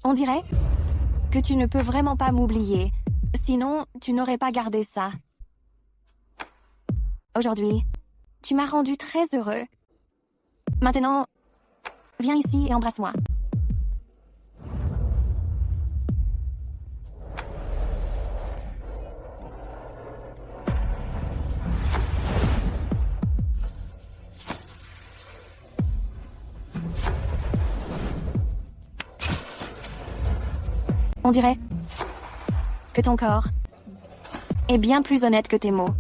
On dirait que tu ne peux vraiment pas m'oublier. Sinon, tu n'aurais pas gardé ça. Aujourd'hui, tu m'as rendu très heureux. Maintenant, viens ici et embrasse-moi. On dirait que ton corps est bien plus honnête que tes mots.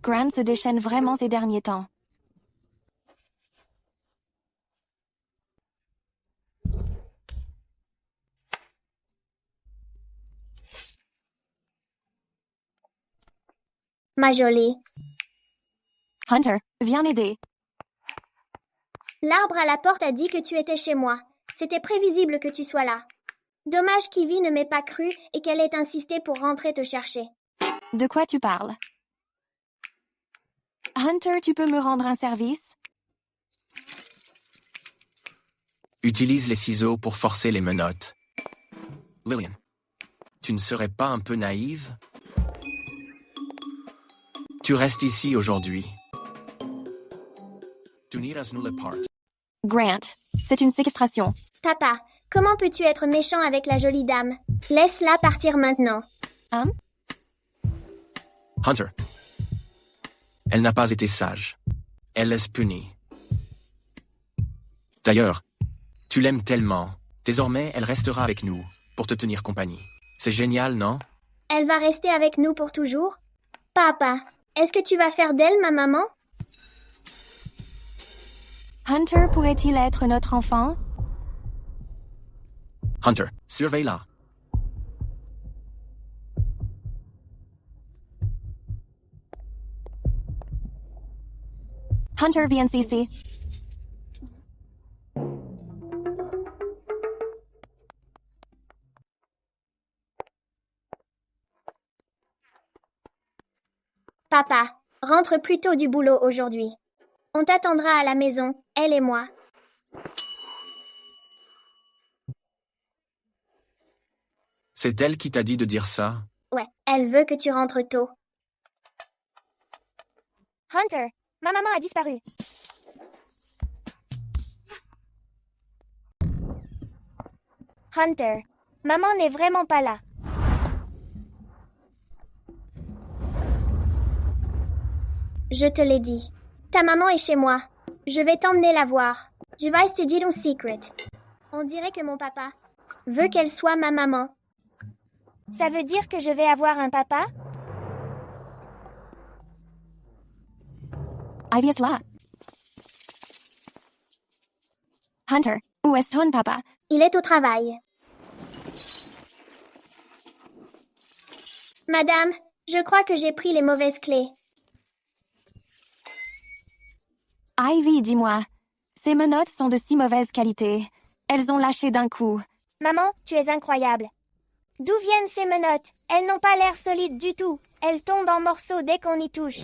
Grant se déchaîne vraiment ces derniers temps. Ma jolie. Hunter, viens m'aider. L'arbre à la porte a dit que tu étais chez moi. C'était prévisible que tu sois là. Dommage qu'Ivy ne m'ait pas cru et qu'elle ait insisté pour rentrer te chercher. De quoi tu parles? Hunter, tu peux me rendre un service? Utilise les ciseaux pour forcer les menottes. Lillian, tu ne serais pas un peu naïve? Tu restes ici aujourd'hui. Tu n'iras nulle part. Grant, c'est une séquestration. Papa, comment peux-tu être méchant avec la jolie dame? Laisse-la partir maintenant. Hein? Hunter. Elle n'a pas été sage. Elle laisse punie. D'ailleurs, tu l'aimes tellement. Désormais, elle restera avec nous. pour te tenir compagnie. C'est génial, non? Elle va rester avec nous pour toujours? Papa, est-ce que tu vas faire d'elle ma maman? Hunter pourrait-il être notre enfant? Hunter, surveille-la. Hunter, viens ici. Papa, rentre plus tôt du boulot aujourd'hui. On t'attendra à la maison, elle et moi. C'est elle qui t'a dit de dire ça? Ouais, elle veut que tu rentres tôt. Hunter, ma maman a disparu. Hunter, maman n'est vraiment pas là. Je te l'ai dit. Ta maman est chez moi. Je vais t'emmener la voir. Je vais te dire un secret. On dirait que mon papa veut qu'elle soit ma maman. Ça veut dire que je vais avoir un papa? Ivy est là. Hunter, où est ton papa? Il est au travail. Madame, je crois que j'ai pris les mauvaises clés. Ivy, dis-moi, ces menottes sont de si mauvaise qualité. Elles ont lâché d'un coup. Maman, tu es incroyable. D'où viennent ces menottes? Elles n'ont pas l'air solides du tout. Elles tombent en morceaux dès qu'on y touche.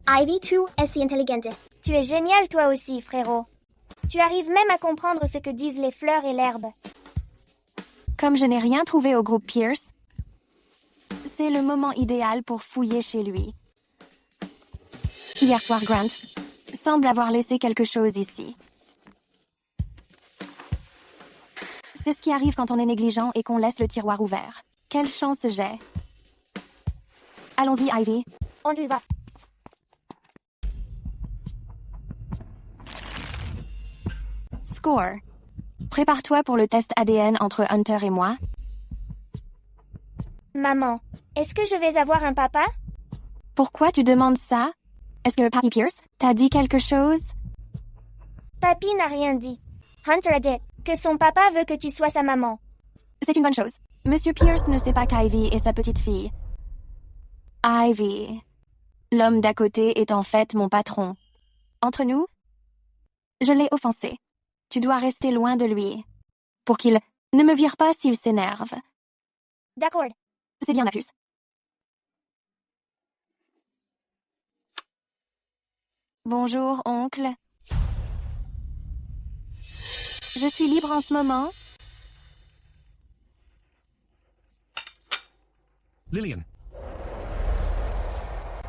Ivy, tu es si intelligente. Tu es génial toi aussi, frérot. Tu arrives même à comprendre ce que disent les fleurs et l'herbe. Comme je n'ai rien trouvé au groupe Pierce, c'est le moment idéal pour fouiller chez lui. Hier soir, Grant semble avoir laissé quelque chose ici. C'est ce qui arrive quand on est négligent et qu'on laisse le tiroir ouvert. Quelle chance j'ai. Allons-y, Ivy. On y va. Score. Prépare-toi pour le test ADN entre Hunter et moi. Maman, est-ce que je vais avoir un papa? Pourquoi tu demandes ça? Est-ce que Papy Pierce t'a dit quelque chose? Papy n'a rien dit. Hunter a dit que son papa veut que tu sois sa maman. C'est une bonne chose. Monsieur Pierce ne sait pas qu'Ivy est sa petite fille. Ivy. L'homme d'à côté est en fait mon patron. Entre nous, je l'ai offensé. Tu dois rester loin de lui. Pour qu'il ne me vire pas s'il s'énerve. D'accord. C'est bien, ma puce. Bonjour, oncle. Je suis libre en ce moment. Lillian.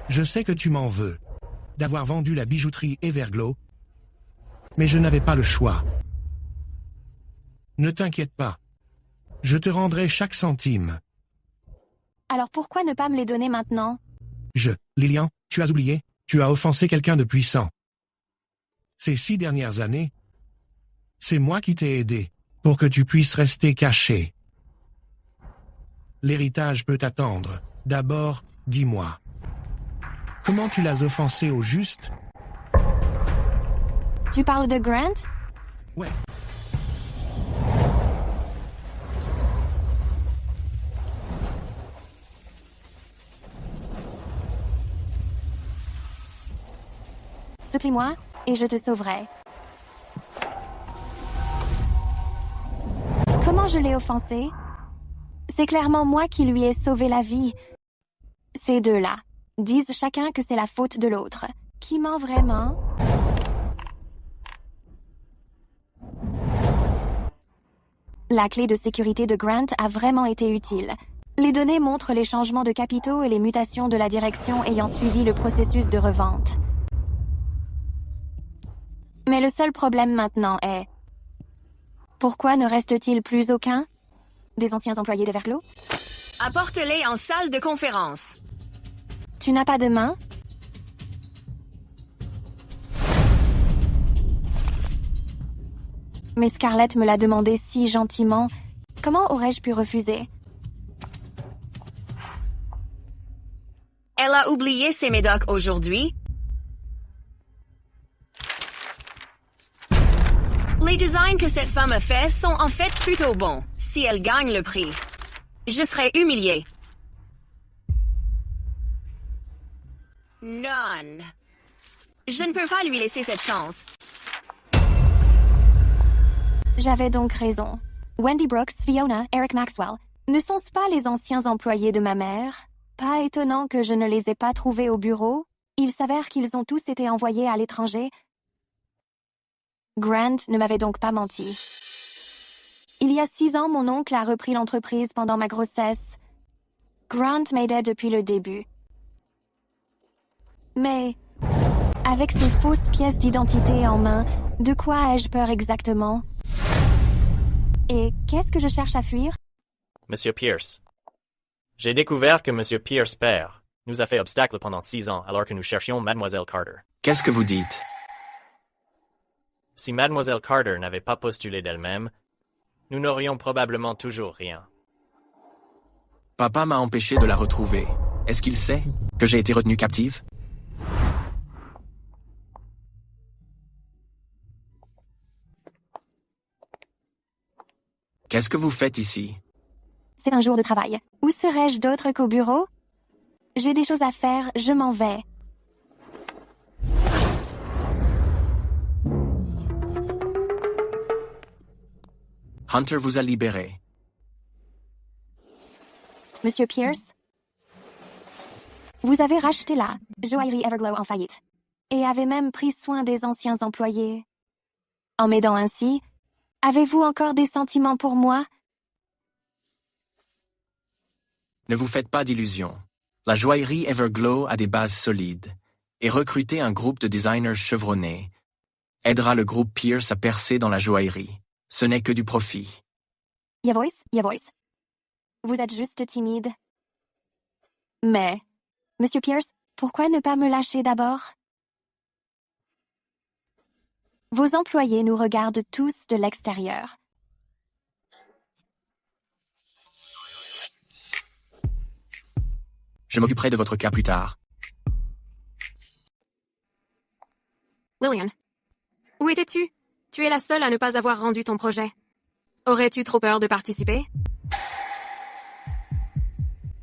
Je sais que tu m'en veux d'avoir vendu la bijouterie Everglow, mais je n'avais pas le choix. Ne t'inquiète pas. Je te rendrai chaque centime. Alors pourquoi ne pas me les donner maintenant? Lillian, tu as oublié, tu as offensé quelqu'un de puissant. Ces 6 dernières années, c'est moi qui t'ai aidé pour que tu puisses rester caché. L'héritage peut attendre. D'abord, dis-moi. Comment tu l'as offensé au juste? Tu parles de Grant? Ouais. Supplie-moi et je te sauverai. Comment je l'ai offensé? C'est clairement moi qui lui ai sauvé la vie. Ces deux-là disent chacun que c'est la faute de l'autre. Qui ment vraiment? La clé de sécurité de Grant a vraiment été utile. Les données montrent les changements de capitaux et les mutations de la direction ayant suivi le processus de revente. Mais le seul problème maintenant est... Pourquoi ne reste-t-il plus aucun des anciens employés d'Everglow? Apporte-les en salle de conférence. Tu n'as pas de main? Mais Scarlett me l'a demandé si gentiment. Comment aurais-je pu refuser? Elle a oublié ses médocs aujourd'hui. Les designs que cette femme a faits sont en fait plutôt bons, si elle gagne le prix. Je serais humiliée. Non. Je ne peux pas lui laisser cette chance. J'avais donc raison. Wendy Brooks, Fiona, Eric Maxwell, ne sont-ce pas les anciens employés de ma mère? Pas étonnant que je ne les ai pas trouvés au bureau. Il s'avère qu'ils ont tous été envoyés à l'étranger. Grant ne m'avait donc pas menti. Il y a 6 ans, mon oncle a repris l'entreprise pendant ma grossesse. Grant m'aidait depuis le début. Mais, avec ces fausses pièces d'identité en main, de quoi ai-je peur exactement? Et qu'est-ce que je cherche à fuir? Monsieur Pierce. J'ai découvert que Monsieur Pierce père nous a fait obstacle pendant 6 ans alors que nous cherchions Mademoiselle Carter. Qu'est-ce que vous dites? Si Mademoiselle Carter n'avait pas postulé d'elle-même, nous n'aurions probablement toujours rien. Papa m'a empêché de la retrouver. Est-ce qu'il sait que j'ai été retenue captive? Qu'est-ce que vous faites ici? C'est un jour de travail. Où serais-je d'autre qu'au bureau? J'ai des choses à faire, je m'en vais. Hunter vous a libéré. Monsieur Pierce? Vous avez racheté la joaillerie Everglow en faillite et avez même pris soin des anciens employés. En m'aidant ainsi, avez-vous encore des sentiments pour moi? Ne vous faites pas d'illusions. La joaillerie Everglow a des bases solides et recruter un groupe de designers chevronnés aidera le groupe Pierce à percer dans la joaillerie. Ce n'est que du profit. Yavois. Vous êtes juste timide. Mais, Monsieur Pierce, pourquoi ne pas me lâcher d'abord? Vos employés nous regardent tous de l'extérieur. Je m'occuperai de votre cas plus tard. Lillian, où étais-tu? Tu es la seule à ne pas avoir rendu ton projet. Aurais-tu trop peur de participer?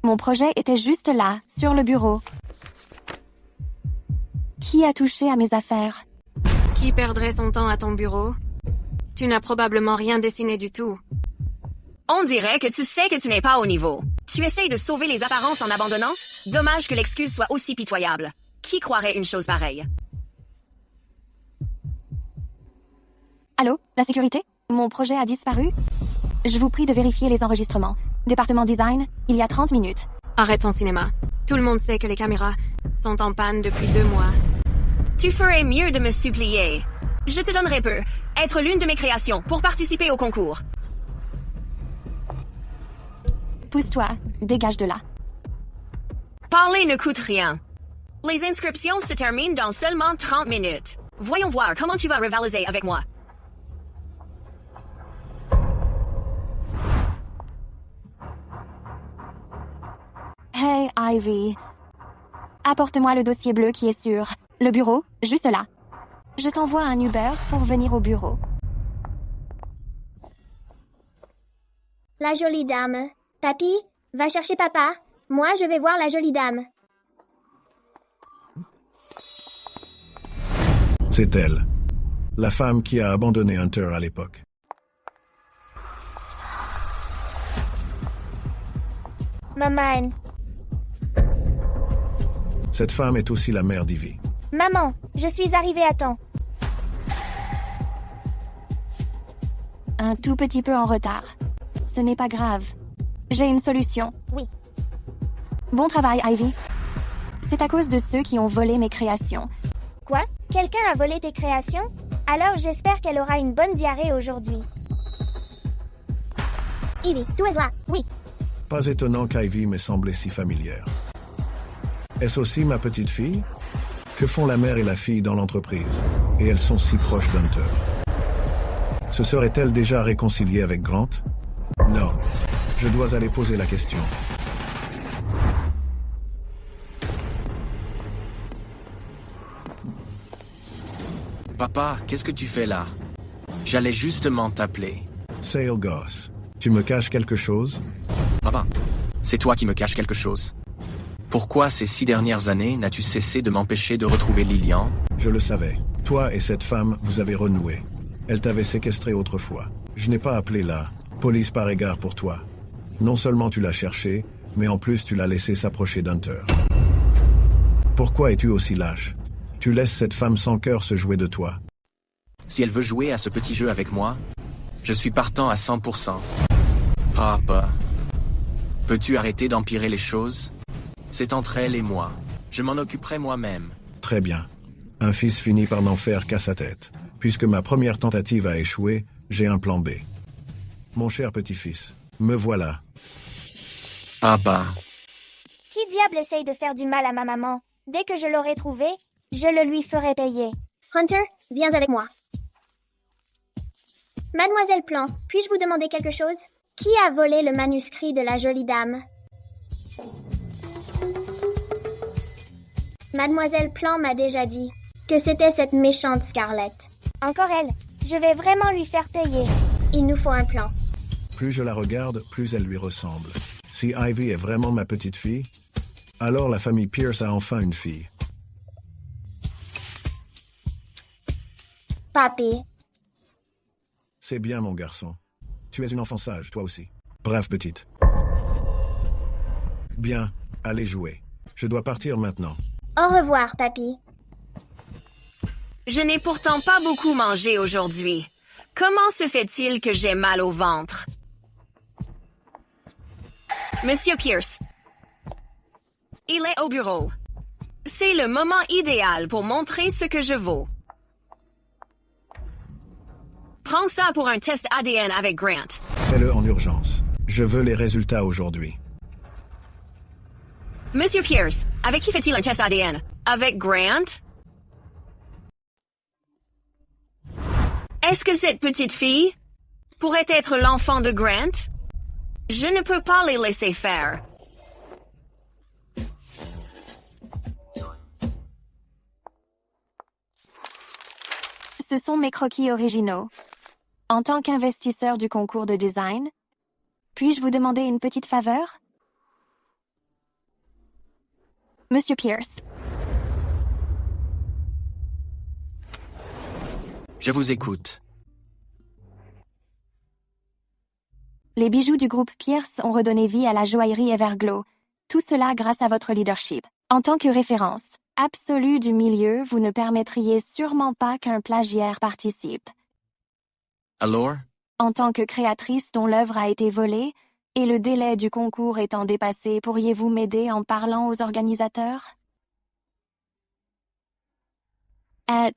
Mon projet était juste là, sur le bureau. Qui a touché à mes affaires? Qui perdrait son temps à ton bureau? Tu n'as probablement rien dessiné du tout. On dirait que tu sais que tu n'es pas au niveau. Tu essayes de sauver les apparences en abandonnant? Dommage que l'excuse soit aussi pitoyable. Qui croirait une chose pareille? Allô, la sécurité? Mon projet a disparu? Je vous prie de vérifier les enregistrements. Département design, il y a 30 minutes. Arrête ton cinéma. Tout le monde sait que les caméras sont en panne depuis 2 mois. Tu ferais mieux de me supplier. Je te donnerai peu. Être l'une de mes créations pour participer au concours. Pousse-toi, dégage de là. Parler ne coûte rien. Les inscriptions se terminent dans seulement 30 minutes. Voyons voir comment tu vas rivaliser avec moi. Hey, Ivy. Apporte-moi le dossier bleu qui est sur le bureau, juste là. Je t'envoie un Uber pour venir au bureau. La jolie dame. Papy, va chercher papa. Moi, je vais voir la jolie dame. C'est elle. La femme qui a abandonné Hunter à l'époque. Maman. Cette femme est aussi la mère d'Ivy. Maman, je suis arrivée à temps. Un tout petit peu en retard. Ce n'est pas grave. J'ai une solution. Oui. Bon travail, Ivy. C'est à cause de ceux qui ont volé mes créations. Quoi? Quelqu'un a volé tes créations? Alors j'espère qu'elle aura une bonne diarrhée aujourd'hui. Ivy, tu es là? Oui. Pas étonnant qu'Ivy m'ait semblé si familière. Est-ce aussi ma petite fille? Que font la mère et la fille dans l'entreprise? Et elles sont si proches d'Hunter. Se serait-elle déjà réconciliée avec Grant? Non. Je dois aller poser la question. Papa, qu'est-ce que tu fais là? J'allais justement t'appeler. Sale Goss, tu me caches quelque chose? Papa, c'est toi qui me caches quelque chose. Pourquoi ces 6 dernières années n'as-tu cessé de m'empêcher de retrouver Lillian? Je le savais. Toi et cette femme, vous avez renoué. Elle t'avait séquestré autrefois. Je n'ai pas appelé la police par égard pour toi. Non seulement tu l'as cherché, mais en plus tu l'as laissé s'approcher d'Hunter. Pourquoi es-tu aussi lâche? Tu laisses cette femme sans cœur se jouer de toi. Si elle veut jouer à ce petit jeu avec moi, je suis partant à 100%. Papa, peux-tu arrêter d'empirer les choses? C'est entre elle et moi. Je m'en occuperai moi-même. Très bien. Un fils finit par n'en faire qu'à sa tête. Puisque ma première tentative a échoué, j'ai un plan B. Mon cher petit-fils, me voilà. Papa. Qui diable essaye de faire du mal à ma maman? Dès que je l'aurai trouvé, je le lui ferai payer. Hunter, viens avec moi. Mademoiselle Plan, puis-je vous demander quelque chose? Qui a volé le manuscrit de la jolie dame? Mademoiselle Plan m'a déjà dit que c'était cette méchante Scarlett. Encore elle. Je vais vraiment lui faire payer. Il nous faut un plan. Plus je la regarde, plus elle lui ressemble. Si Ivy est vraiment ma petite fille, alors la famille Pierce a enfin une fille. Papi. C'est bien, mon garçon. Tu es une enfant sage, toi aussi. Brave petite. Bien, allez jouer. Je dois partir maintenant. Au revoir, papy. Je n'ai pourtant pas beaucoup mangé aujourd'hui. Comment se fait-il que j'ai mal au ventre? Monsieur Pierce. Il est au bureau. C'est le moment idéal pour montrer ce que je vaux. Prends ça pour un test ADN avec Grant. Fais-le en urgence. Je veux les résultats aujourd'hui. Monsieur Pierce, avec qui fait-il un test ADN? Avec Grant? Est-ce que cette petite fille pourrait être l'enfant de Grant? Je ne peux pas les laisser faire. Ce sont mes croquis originaux. En tant qu'investisseur du concours de design, puis-je vous demander une petite faveur? Monsieur Pierce. Je vous écoute. Les bijoux du groupe Pierce ont redonné vie à la joaillerie Everglow. Tout cela grâce à votre leadership. En tant que référence absolue du milieu, vous ne permettriez sûrement pas qu'un plagiaire participe. Alors? En tant que créatrice dont l'œuvre a été volée, et le délai du concours étant dépassé, pourriez-vous m'aider en parlant aux organisateurs? Ed.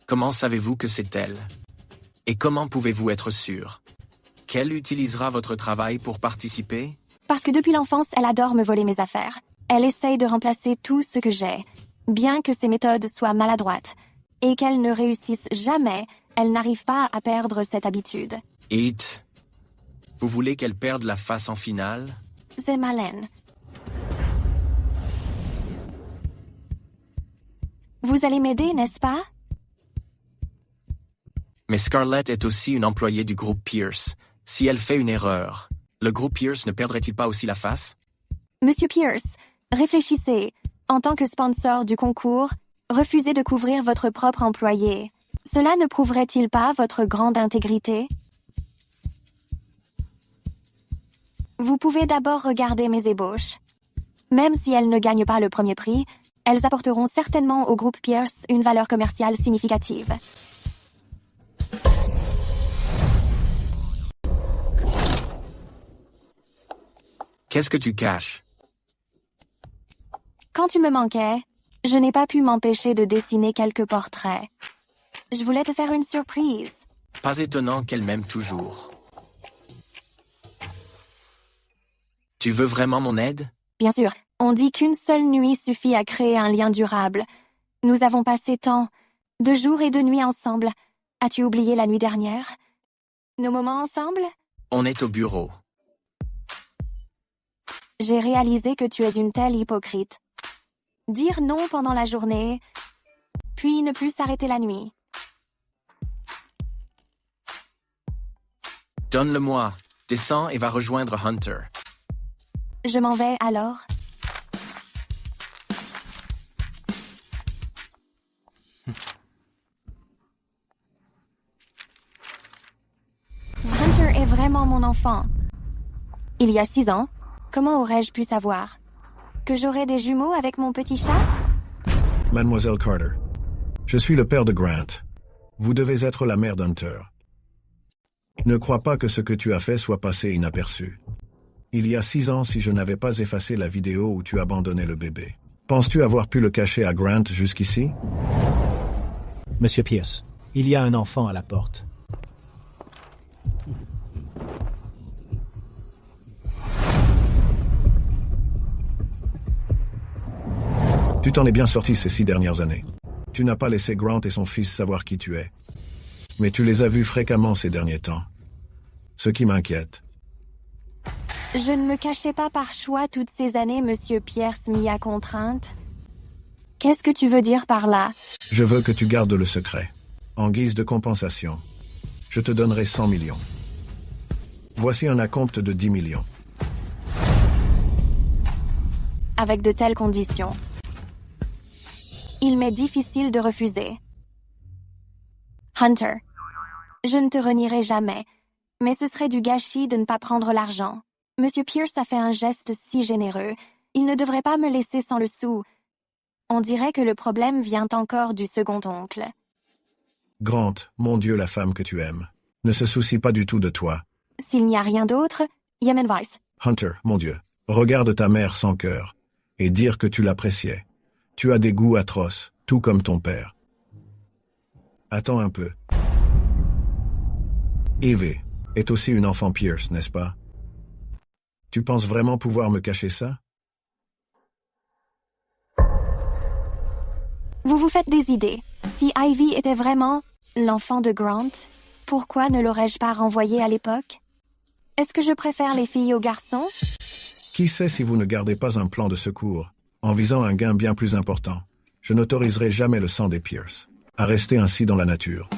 Comment savez-vous que c'est elle? Et comment pouvez-vous être sûr? Qu'elle utilisera votre travail pour participer? Parce que depuis l'enfance, elle adore me voler mes affaires. Elle essaye de remplacer tout ce que j'ai. Bien que ses méthodes soient maladroites et qu'elle ne réussisse jamais, elle n'arrive pas à perdre cette habitude. It, vous voulez qu'elle perde la face en finale? C'est malin. Vous allez m'aider, n'est-ce pas? Mais Scarlett est aussi une employée du groupe Pierce. Si elle fait une erreur, le groupe Pierce ne perdrait-il pas aussi la face? Monsieur Pierce, réfléchissez. En tant que sponsor du concours, refusez de couvrir votre propre employé. Cela ne prouverait-il pas votre grande intégrité? Vous pouvez d'abord regarder mes ébauches. Même si elles ne gagnent pas le premier prix, elles apporteront certainement au groupe Pierce une valeur commerciale significative. Qu'est-ce que tu caches? Quand tu me manquais, je n'ai pas pu m'empêcher de dessiner quelques portraits. Je voulais te faire une surprise. Pas étonnant qu'elle m'aime toujours. Tu veux vraiment mon aide? Bien sûr, On dit qu'une seule nuit suffit à créer un lien durable. Nous avons passé tant de jours et de nuits ensemble. As-tu oublié la nuit dernière? Nos moments ensemble? On est au bureau. J'ai réalisé que tu es une telle hypocrite. Dire non pendant la journée, puis ne plus s'arrêter la nuit. Donne-le-moi. Descends et va rejoindre Hunter. Je m'en vais alors. Hunter est vraiment mon enfant. Il y a 6 ans, comment aurais-je pu savoir? Que j'aurais des jumeaux avec mon petit chat? Mademoiselle Carter, je suis le père de Grant. Vous devez être la mère d'Hunter. Ne crois pas que ce que tu as fait soit passé inaperçu. Il y a 6 ans, si je n'avais pas effacé la vidéo où tu abandonnais le bébé, penses-tu avoir pu le cacher à Grant jusqu'ici? Monsieur Pierce, il y a un enfant à la porte. Tu t'en es bien sorti ces 6 dernières années. Tu n'as pas laissé Grant et son fils savoir qui tu es. Mais tu les as vus fréquemment ces derniers temps. Ce qui m'inquiète. Je ne me cachais pas par choix toutes ces années, Monsieur Pierce mis à contrainte. Qu'est-ce que tu veux dire par là? Je veux que tu gardes le secret. En guise de compensation, je te donnerai 100 millions. Voici un acompte de 10 millions. Avec de telles conditions, il m'est difficile de refuser. Hunter, je ne te renierai jamais, mais ce serait du gâchis de ne pas prendre l'argent. Monsieur Pierce a fait un geste si généreux. Il ne devrait pas me laisser sans le sou. On dirait que le problème vient encore du second oncle. Grant, mon Dieu, la femme que tu aimes, ne se soucie pas du tout de toi. S'il n'y a rien d'autre, Yemen Weiss. Hunter, mon Dieu, regarde ta mère sans cœur et dire que tu l'appréciais. Tu as des goûts atroces, tout comme ton père. Attends un peu. Evie est aussi une enfant Pierce, n'est-ce pas? Tu penses vraiment pouvoir me cacher ça? Vous vous faites des idées. Si Ivy était vraiment l'enfant de Grant, pourquoi ne l'aurais-je pas renvoyé à l'époque? Est-ce que je préfère les filles aux garçons? Qui sait si vous ne gardez pas un plan de secours, en visant un gain bien plus important? Je n'autoriserai jamais le sang des Pierce à rester ainsi dans la nature.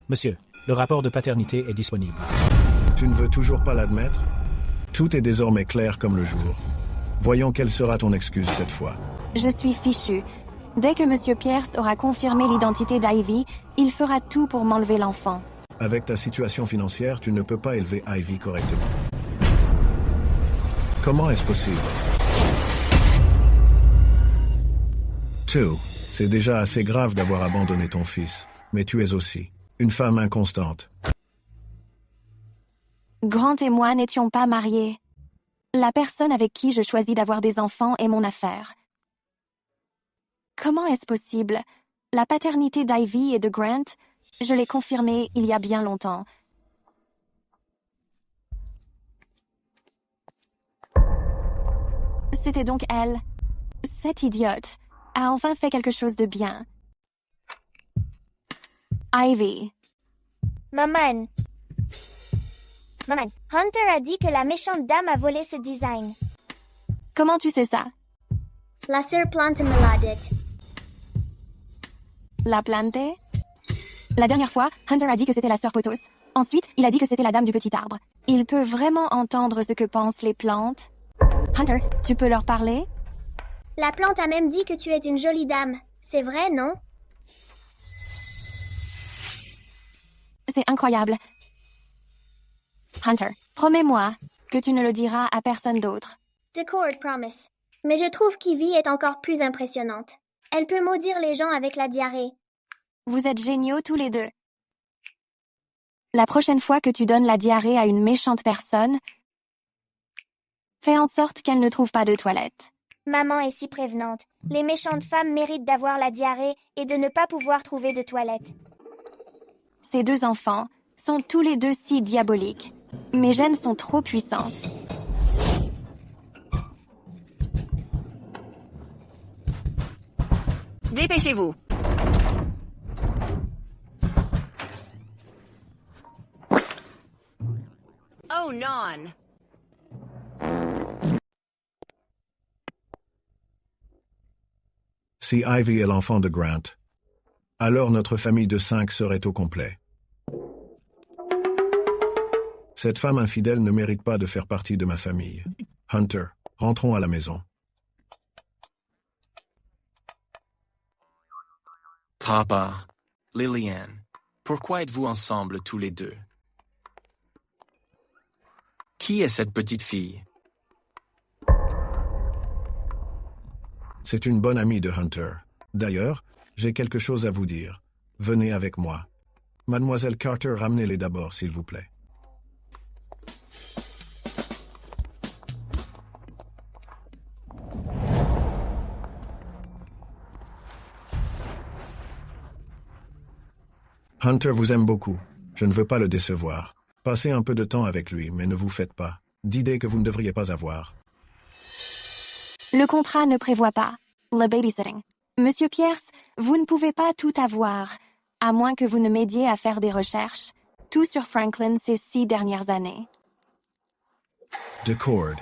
Monsieur, le rapport de paternité est disponible. Tu ne veux toujours pas l'admettre? Tout est désormais clair comme le jour. Voyons quelle sera ton excuse cette fois. Je suis fichu. Dès que Monsieur Pierce aura confirmé l'identité d'Ivy, il fera tout pour m'enlever l'enfant. Avec ta situation financière, tu ne peux pas élever Ivy correctement. Comment est-ce possible? C'est déjà assez grave d'avoir abandonné ton fils, mais tu es aussi une femme inconstante. Grant et moi n'étions pas mariés. La personne avec qui je choisis d'avoir des enfants est mon affaire. Comment est-ce possible? La paternité d'Ivy et de Grant, je l'ai confirmée il y a bien longtemps. C'était donc elle, cette idiote, a enfin fait quelque chose de bien. Ivy. Maman, Hunter a dit que la méchante dame a volé ce design. Comment tu sais ça? La serplante me l'a dit. La plante? La dernière fois, Hunter a dit que c'était la sœur Potos. Ensuite, il a dit que c'était la dame du petit arbre. Il peut vraiment entendre ce que pensent les plantes. Hunter, tu peux leur parler? La plante a même dit que tu es une jolie dame. C'est vrai, non? C'est incroyable. Hunter, promets-moi que tu ne le diras à personne d'autre. D'accord, promise. Mais je trouve qu'Ivy est encore plus impressionnante. Elle peut maudire les gens avec la diarrhée. Vous êtes géniaux tous les deux. La prochaine fois que tu donnes la diarrhée à une méchante personne, fais en sorte qu'elle ne trouve pas de toilette. Maman est si prévenante. Les méchantes femmes méritent d'avoir la diarrhée et de ne pas pouvoir trouver de toilette. Ces deux enfants sont tous les deux si diaboliques. Mes gènes sont trop puissants. Dépêchez-vous. Oh non. Si Ivy est l'enfant de Grant, alors notre famille de 5 serait au complet. Cette femme infidèle ne mérite pas de faire partie de ma famille. Hunter, rentrons à la maison. Papa, Lillian, pourquoi êtes-vous ensemble tous les deux? Qui est cette petite fille? C'est une bonne amie de Hunter. D'ailleurs, j'ai quelque chose à vous dire. Venez avec moi. Mademoiselle Carter, ramenez-les d'abord, s'il vous plaît. Hunter vous aime beaucoup. Je ne veux pas le décevoir. Passez un peu de temps avec lui, mais ne vous faites pas d'idées que vous ne devriez pas avoir. Le contrat ne prévoit pas le babysitting. Monsieur Pierce, vous ne pouvez pas tout avoir, à moins que vous ne m'aidiez à faire des recherches. Tout sur Franklin ces 6 dernières années. Decord.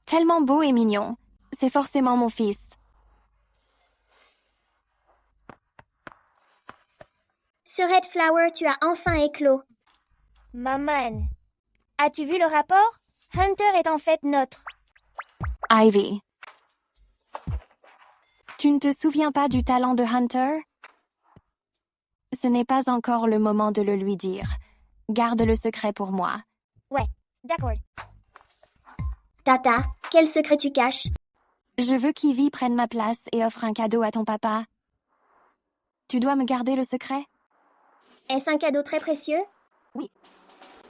Tellement beau et mignon. C'est forcément mon fils. Ce Red Flower, tu as enfin éclos. Maman, as-tu vu le rapport? Hunter est en fait notre. Ivy. Tu ne te souviens pas du talent de Hunter? Ce n'est pas encore le moment de le lui dire. Garde le secret pour moi. Ouais, d'accord. Tata, quel secret tu caches? Je veux qu'Ivy prenne ma place et offre un cadeau à ton papa. Tu dois me garder le secret? Est-ce un cadeau très précieux? Oui.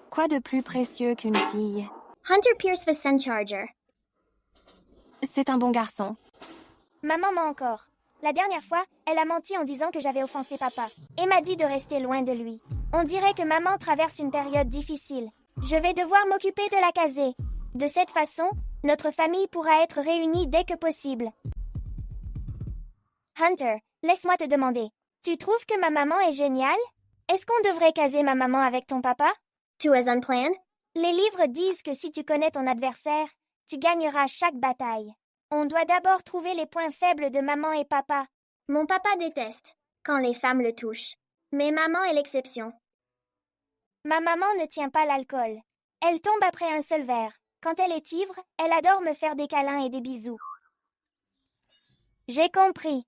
Quoi de plus précieux qu'une fille? Hunter Pierce veut Sun Charger. C'est un bon garçon. Maman ment encore. La dernière fois, elle a menti en disant que j'avais offensé papa et m'a dit de rester loin de lui. On dirait que maman traverse une période difficile. Je vais devoir m'occuper de la caser. De cette façon, notre famille pourra être réunie dès que possible. Hunter, laisse-moi te demander. Tu trouves que ma maman est géniale? Est-ce qu'on devrait caser ma maman avec ton papa? Tout as un plan? Les livres disent que si tu connais ton adversaire, tu gagneras chaque bataille. On doit d'abord trouver les points faibles de maman et papa. Mon papa déteste quand les femmes le touchent. Mais maman est l'exception. Ma maman ne tient pas l'alcool. Elle tombe après un seul verre. Quand elle est ivre, elle adore me faire des câlins et des bisous. J'ai compris.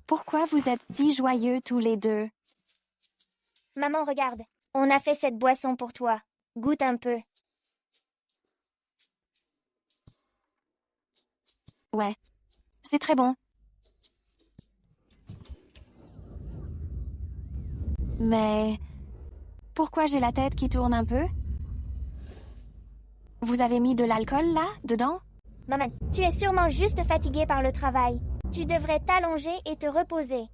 Pourquoi vous êtes si joyeux tous les deux? Maman, regarde. On a fait cette boisson pour toi. Goûte un peu. Ouais, c'est très bon. Mais pourquoi j'ai la tête qui tourne un peu? Vous avez mis de l'alcool là, dedans? Maman, tu es sûrement juste fatiguée par le travail. Tu devrais t'allonger et te reposer.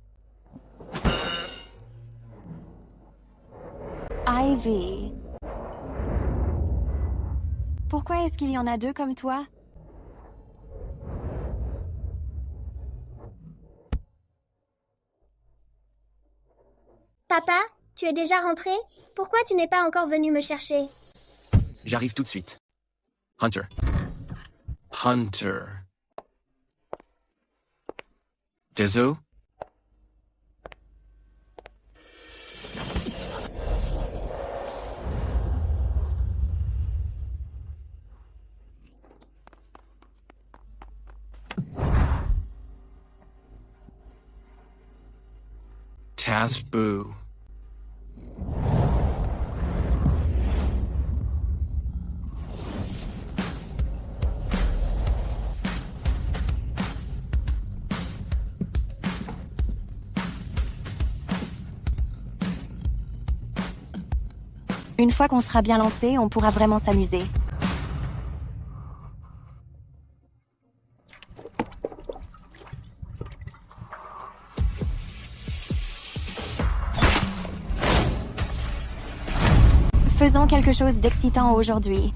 Ivy. Pourquoi est-ce qu'il y en a 2 comme toi? Papa, tu es déjà rentré? Pourquoi tu n'es pas encore venu me chercher? J'arrive tout de suite. Hunter. Hunter. Désolé? Tasboo. Une fois qu'on sera bien lancé, on pourra vraiment s'amuser. Faisons quelque chose d'excitant aujourd'hui.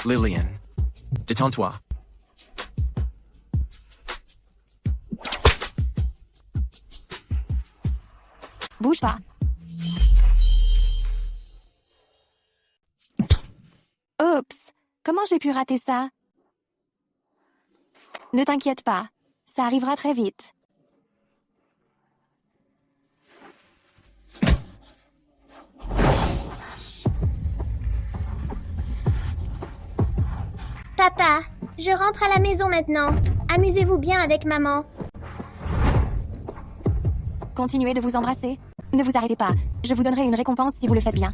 Lillian, détends-toi. Bouge pas. Oups, comment j'ai pu rater ça? Ne t'inquiète pas, ça arrivera très vite. Papa, je rentre à la maison maintenant. Amusez-vous bien avec maman. Continuez de vous embrasser. Ne vous arrêtez pas. Je vous donnerai une récompense si vous le faites bien.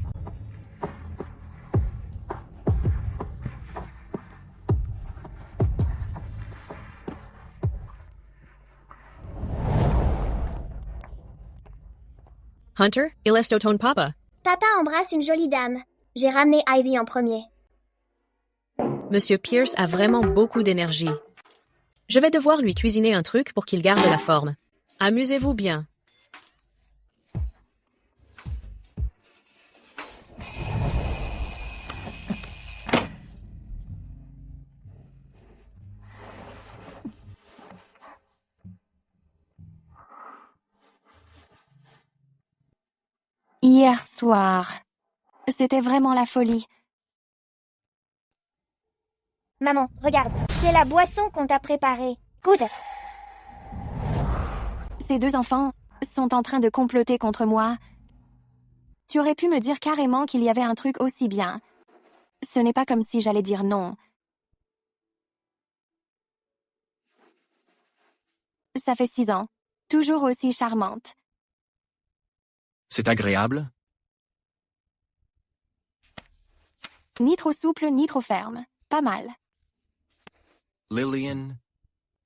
Hunter, il est au ton papa. Papa embrasse une jolie dame. J'ai ramené Ivy en premier. Monsieur Pierce a vraiment beaucoup d'énergie. Je vais devoir lui cuisiner un truc pour qu'il garde la forme. Amusez-vous bien. Hier soir, c'était vraiment la folie. Maman, regarde, c'est la boisson qu'on t'a préparée. Goûte. Ces deux enfants sont en train de comploter contre moi. Tu aurais pu me dire carrément qu'il y avait un truc aussi bien. Ce n'est pas comme si j'allais dire non. Ça fait 6 ans, toujours aussi charmante. C'est agréable? Ni trop souple, ni trop ferme. Pas mal. Lillian,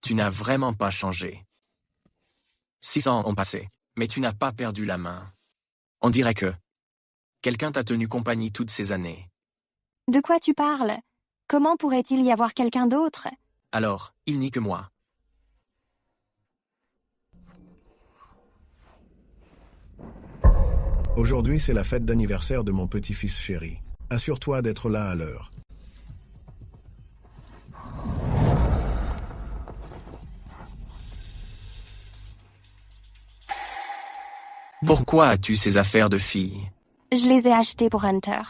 tu n'as vraiment pas changé. 6 ans ont passé, mais tu n'as pas perdu la main. On dirait que quelqu'un t'a tenu compagnie toutes ces années. De quoi tu parles? Comment pourrait-il y avoir quelqu'un d'autre? Alors, il n'y que moi. Aujourd'hui, c'est la fête d'anniversaire de mon petit-fils chéri. Assure-toi d'être là à l'heure. Pourquoi as-tu ces affaires de fille? Je les ai achetées pour Hunter.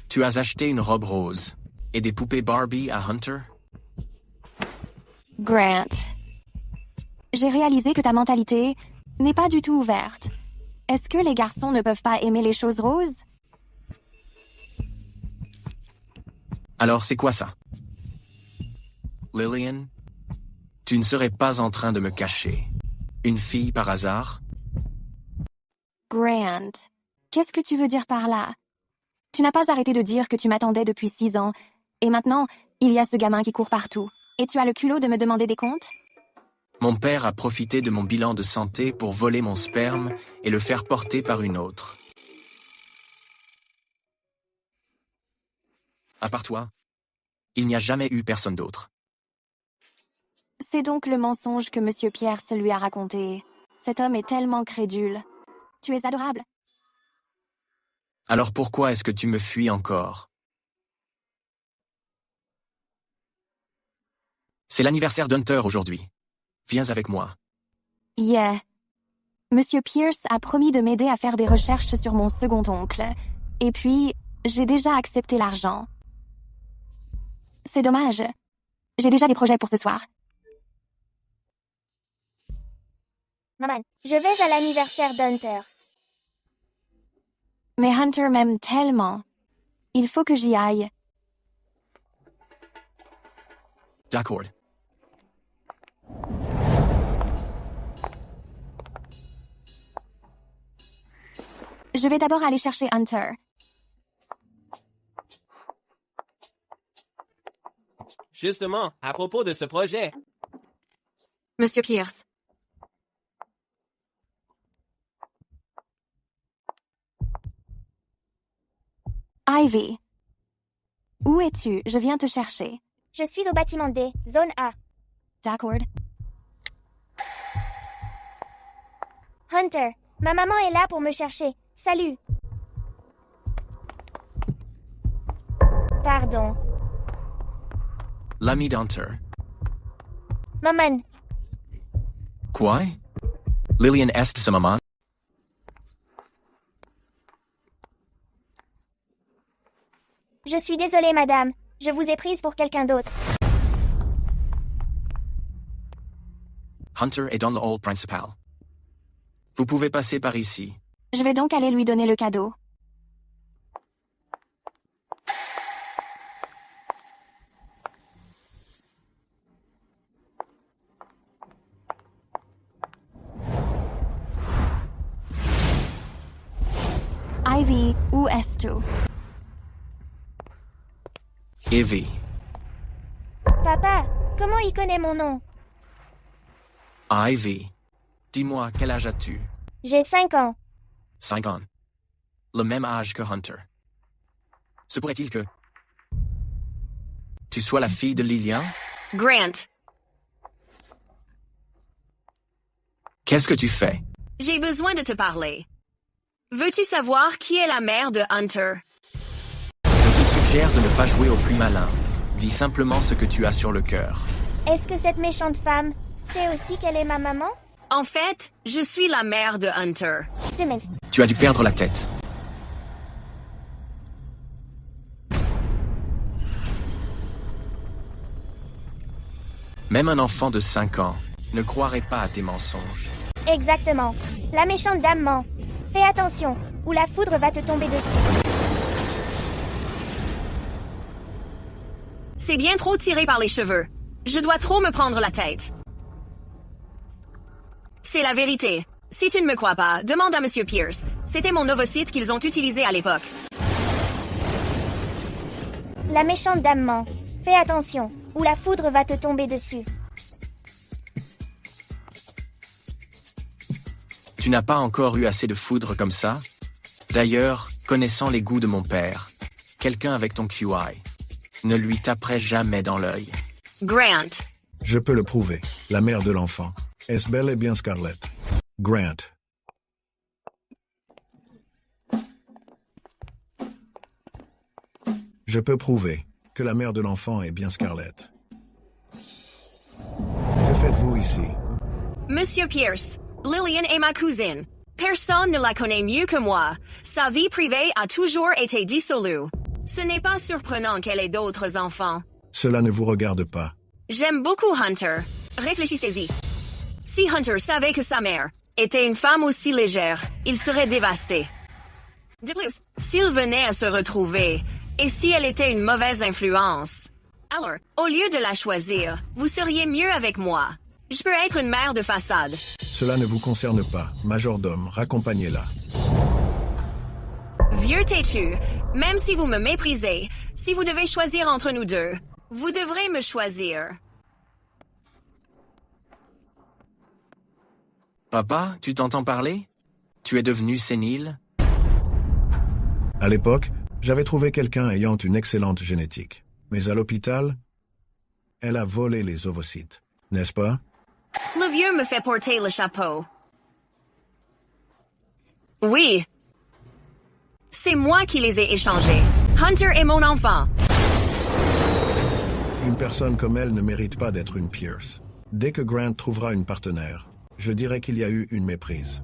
Tu as acheté une robe rose et des poupées Barbie à Hunter? Grant, j'ai réalisé que ta mentalité n'est pas du tout ouverte. Est-ce que les garçons ne peuvent pas aimer les choses roses? Alors c'est quoi ça? Lillian, tu ne serais pas en train de me cacher. Une fille par hasard? Grant, qu'est-ce que tu veux dire par là? Tu n'as pas arrêté de dire que tu m'attendais depuis 6 ans, et maintenant, il y a ce gamin qui court partout. Et tu as le culot de me demander des comptes? Mon père a profité de mon bilan de santé pour voler mon sperme et le faire porter par une autre. À part toi, il n'y a jamais eu personne d'autre. C'est donc le mensonge que Monsieur Pierce lui a raconté. Cet homme est tellement crédule. Tu es adorable. Alors pourquoi est-ce que tu me fuis encore? C'est l'anniversaire d'Hunter aujourd'hui. Viens avec moi. Yeah. Monsieur Pierce a promis de m'aider à faire des recherches sur mon second oncle. Et puis, j'ai déjà accepté l'argent. C'est dommage. J'ai déjà des projets pour ce soir. Maman, je vais à l'anniversaire d'Hunter. Mais Hunter m'aime tellement. Il faut que j'y aille. D'accord. Je vais d'abord aller chercher Hunter. Justement, à propos de ce projet. Monsieur Pierce. Ivy. Où es-tu? Je viens te chercher. Je suis au bâtiment D, zone A. D'accord. Hunter, ma maman est là pour me chercher. Salut. Pardon. L'ami d'Hunter. Maman. Quoi? Lillian est sa maman? Je suis désolée, madame. Je vous ai prise pour quelqu'un d'autre. Hunter est dans le hall principal. Vous pouvez passer par ici. Je vais donc aller lui donner le cadeau. Ivy, où es-tu? Ivy. Papa, comment il connaît mon nom? Ivy. Dis-moi, quel âge as-tu? J'ai 5 ans. 5 ans. Le même âge que Hunter. Se pourrait-il que tu sois la fille de Lillian? Grant. Qu'est-ce que tu fais? J'ai besoin de te parler. Veux-tu savoir qui est la mère de Hunter? Je te suggère de ne pas jouer au plus malin. Dis simplement ce que tu as sur le cœur. Est-ce que cette méchante femme sait aussi qu'elle est ma maman? En fait, je suis la mère de Hunter. Tu as dû perdre la tête. Même un enfant de 5 ans ne croirait pas à tes mensonges. Exactement. La méchante dame ment. Fais attention, ou la foudre va te tomber dessus. C'est bien trop tiré par les cheveux. Je dois trop me prendre la tête. C'est la vérité. Si tu ne me crois pas, demande à Monsieur Pierce. C'était mon ovocyte qu'ils ont utilisé à l'époque. La méchante dame ment. Fais attention, ou la foudre va te tomber dessus. Tu n'as pas encore eu assez de foudre comme ça? D'ailleurs, connaissant les goûts de mon père, quelqu'un avec ton QI ne lui taperait jamais dans l'œil. Grant. Je peux le prouver. La mère de l'enfant. Est-ce bel et bien Scarlett? Grant. Je peux prouver que la mère de l'enfant est bien Scarlett. Que faites-vous ici? Monsieur Pierce, Lillian est ma cousine. Personne ne la connaît mieux que moi. Sa vie privée a toujours été dissolue. Ce n'est pas surprenant qu'elle ait d'autres enfants. Cela ne vous regarde pas. J'aime beaucoup Hunter. Réfléchissez-y. Si Hunter savait que sa mère était une femme aussi légère, il serait dévasté. De plus, s'il venait à se retrouver, et si elle était une mauvaise influence, alors, au lieu de la choisir, vous seriez mieux avec moi. Je peux être une mère de façade. Cela ne vous concerne pas. Majordome, raccompagnez-la. Vieux têtu, même si vous me méprisez, si vous devez choisir entre nous deux, vous devrez me choisir. Papa, tu t'entends parler? Tu es devenu sénile? À l'époque, j'avais trouvé quelqu'un ayant une excellente génétique. Mais à l'hôpital, elle a volé les ovocytes, n'est-ce pas? Le vieux me fait porter le chapeau. Oui. C'est moi qui les ai échangés. Hunter est mon enfant. Une personne comme elle ne mérite pas d'être une Pierce. Dès que Grant trouvera une partenaire, je dirais qu'il y a eu une méprise.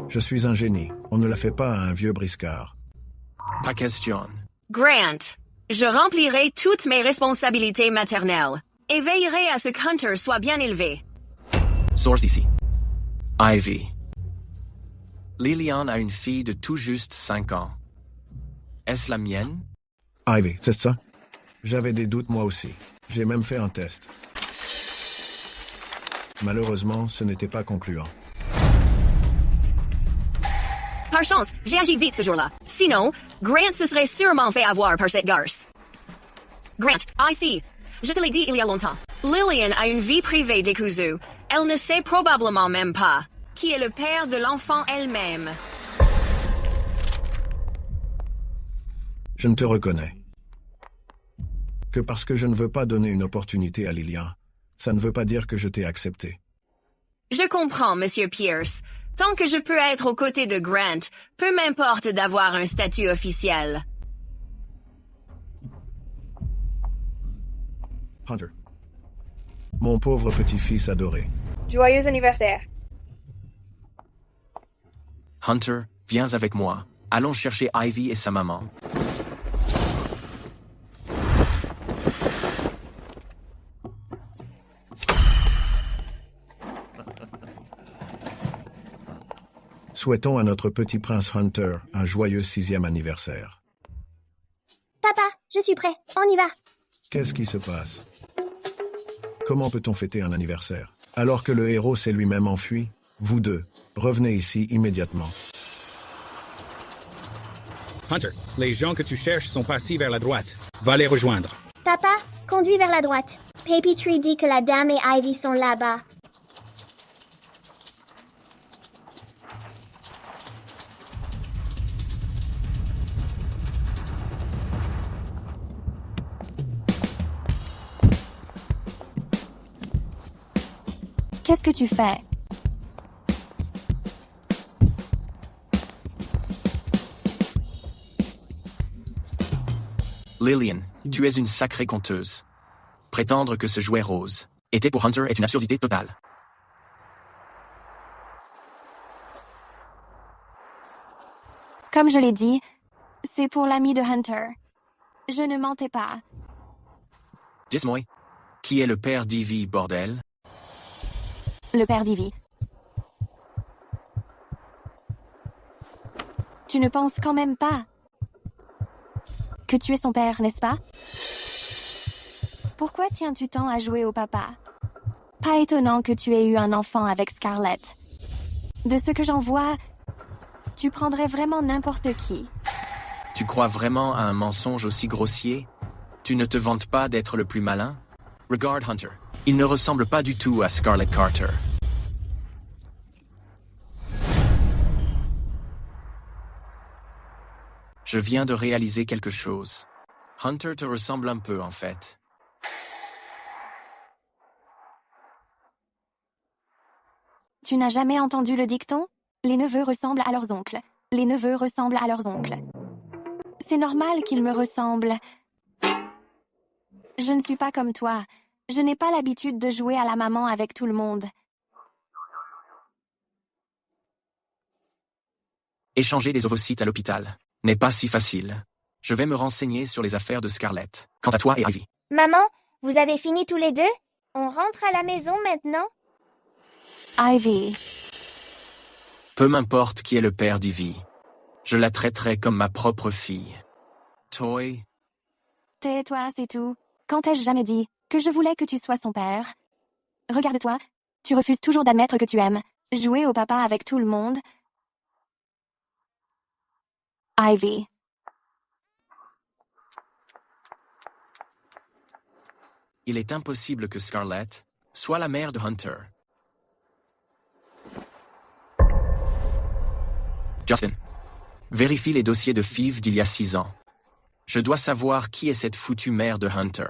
Je suis un génie. On ne la fait pas à un vieux briscard. Pas question. Grant, je remplirai toutes mes responsabilités maternelles et veillerai à ce qu'Hunter soit bien élevé. Source ici. Ivy. Lillian a une fille de tout juste 5 ans. Est-ce la mienne? Ivy, c'est ça? J'avais des doutes moi aussi. J'ai même fait un test. Malheureusement, ce n'était pas concluant. Par chance, j'ai agi vite ce jour-là. Sinon, Grant se serait sûrement fait avoir par cette garce. Grant, ici. Je te l'ai dit il y a longtemps. Lillian a une vie privée décousue. Elle ne sait probablement même pas qui est le père de l'enfant elle-même. Je ne te reconnais que parce que je ne veux pas donner une opportunité à Lillian. Ça ne veut pas dire que je t'ai accepté. Je comprends, Monsieur Pierce. Tant que je peux être aux côtés de Grant, peu m'importe d'avoir un statut officiel. Hunter. Mon pauvre petit-fils adoré. Joyeux anniversaire. Hunter, viens avec moi. Allons chercher Ivy et sa maman. Souhaitons à notre petit prince Hunter un joyeux 6e anniversaire. Papa, je suis prêt. On y va. Qu'est-ce qui se passe? Comment peut-on fêter un anniversaire? Alors que le héros s'est lui-même enfui? Vous deux, revenez ici immédiatement. Hunter, les gens que tu cherches sont partis vers la droite. Va les rejoindre. Papa, conduis vers la droite. Papy Tree dit que la dame et Ivy sont là-bas. Qu'est-ce que tu fais? Lillian, tu es une sacrée conteuse. Prétendre que ce jouet rose était pour Hunter est une absurdité totale. Comme je l'ai dit, c'est pour l'ami de Hunter. Je ne mentais pas. Dis-moi, qui est le père d'Ivy, bordel? Le père d'Ivy. Tu ne penses quand même pas que tu es son père, n'est-ce pas? Pourquoi tiens-tu tant à jouer au papa? Pas étonnant que tu aies eu un enfant avec Scarlett. De ce que j'en vois, tu prendrais vraiment n'importe qui. Tu crois vraiment à un mensonge aussi grossier? Tu ne te vantes pas d'être le plus malin? Regarde Hunter. Il ne ressemble pas du tout à Scarlett Carter. Je viens de réaliser quelque chose. Hunter te ressemble un peu, en fait. Tu n'as jamais entendu le dicton? Les neveux ressemblent à leurs oncles. Les neveux ressemblent à leurs oncles. C'est normal qu'ils me ressemblent. Je ne suis pas comme toi. Je n'ai pas l'habitude de jouer à la maman avec tout le monde. Échanger des ovocytes à l'hôpital n'est pas si facile. Je vais me renseigner sur les affaires de Scarlett. Quant à toi et Ivy. Maman, vous avez fini tous les deux? On rentre à la maison maintenant? Ivy. Peu m'importe qui est le père d'Ivy. Je la traiterai comme ma propre fille. Toy. Tais-toi, c'est tout. Quand ai-je jamais dit que je voulais que tu sois son père? Regarde-toi, tu refuses toujours d'admettre que tu aimes jouer au papa avec tout le monde. Ivy. Il est impossible que Scarlett soit la mère de Hunter. Justin, vérifie les dossiers de FIV d'il y a 6 ans. Je dois savoir qui est cette foutue mère de Hunter.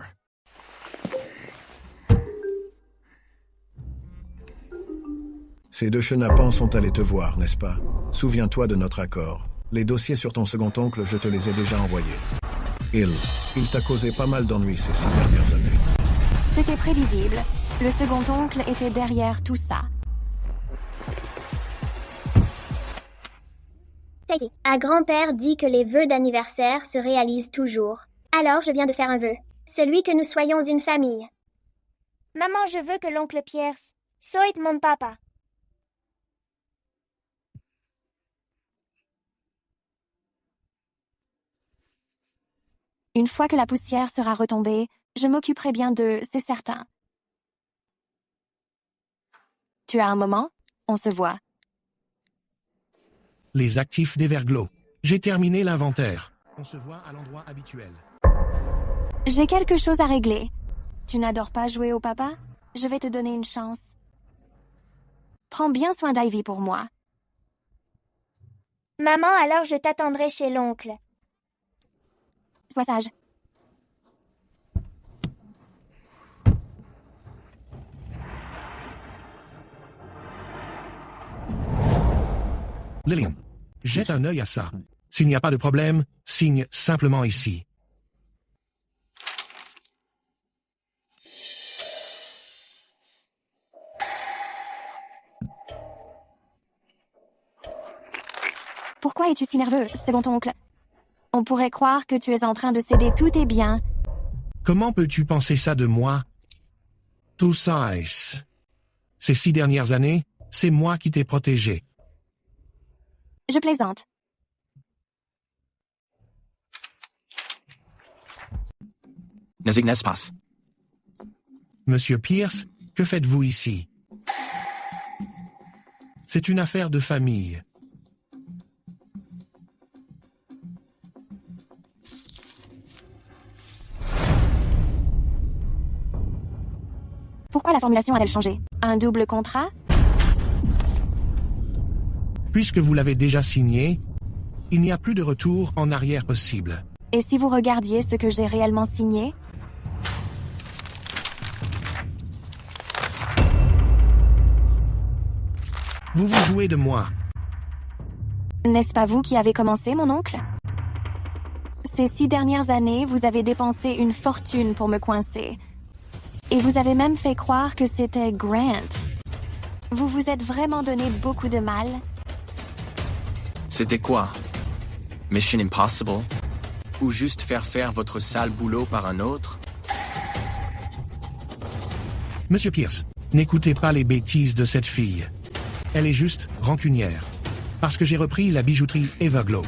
Ces deux chenapans sont allés te voir, n'est-ce pas? Souviens-toi de notre accord. Les dossiers sur ton second oncle, je te les ai déjà envoyés. Il t'a causé pas mal d'ennuis ces 6 dernières années. C'était prévisible. Le second oncle était derrière tout ça. Stacy, un grand-père dit que les vœux d'anniversaire se réalisent toujours. Alors je viens de faire un vœu. Celui que nous soyons une famille. Maman, je veux que l'oncle Pierce soit mon papa. Une fois que la poussière sera retombée, je m'occuperai bien d'eux, c'est certain. Tu as un moment? On se voit. Les actifs d'Everglow. J'ai terminé l'inventaire. On se voit à l'endroit habituel. J'ai quelque chose à régler. Tu n'adores pas jouer au papa? Je vais te donner une chance. Prends bien soin d'Ivy pour moi. Maman, alors je t'attendrai chez l'oncle. Sois sage. Lillian, jette un œil à ça. S'il n'y a pas de problème, signe simplement ici. Pourquoi es-tu si nerveux, second oncle? On pourrait croire que tu es en train de céder tous tes biens. Comment peux-tu penser ça de moi? Tout ça est... Ces 6 dernières années, c'est moi qui t'ai protégé. Je plaisante. N'est-ce pas? Monsieur Pierce, que faites-vous ici? C'est une affaire de famille. Pourquoi la formulation a-t-elle changé? Un double contrat? Puisque vous l'avez déjà signé, il n'y a plus de retour en arrière possible. Et si vous regardiez ce que j'ai réellement signé? Vous vous jouez de moi. N'est-ce pas vous qui avez commencé, mon oncle? Ces 6 dernières années, vous avez dépensé une fortune pour me coincer. Et vous avez même fait croire que c'était Grant. Vous vous êtes vraiment donné beaucoup de mal. C'était quoi? Mission Impossible? Ou juste faire votre sale boulot par un autre? Monsieur Pierce, n'écoutez pas les bêtises de cette fille. Elle est juste rancunière. Parce que j'ai repris la bijouterie Everglow.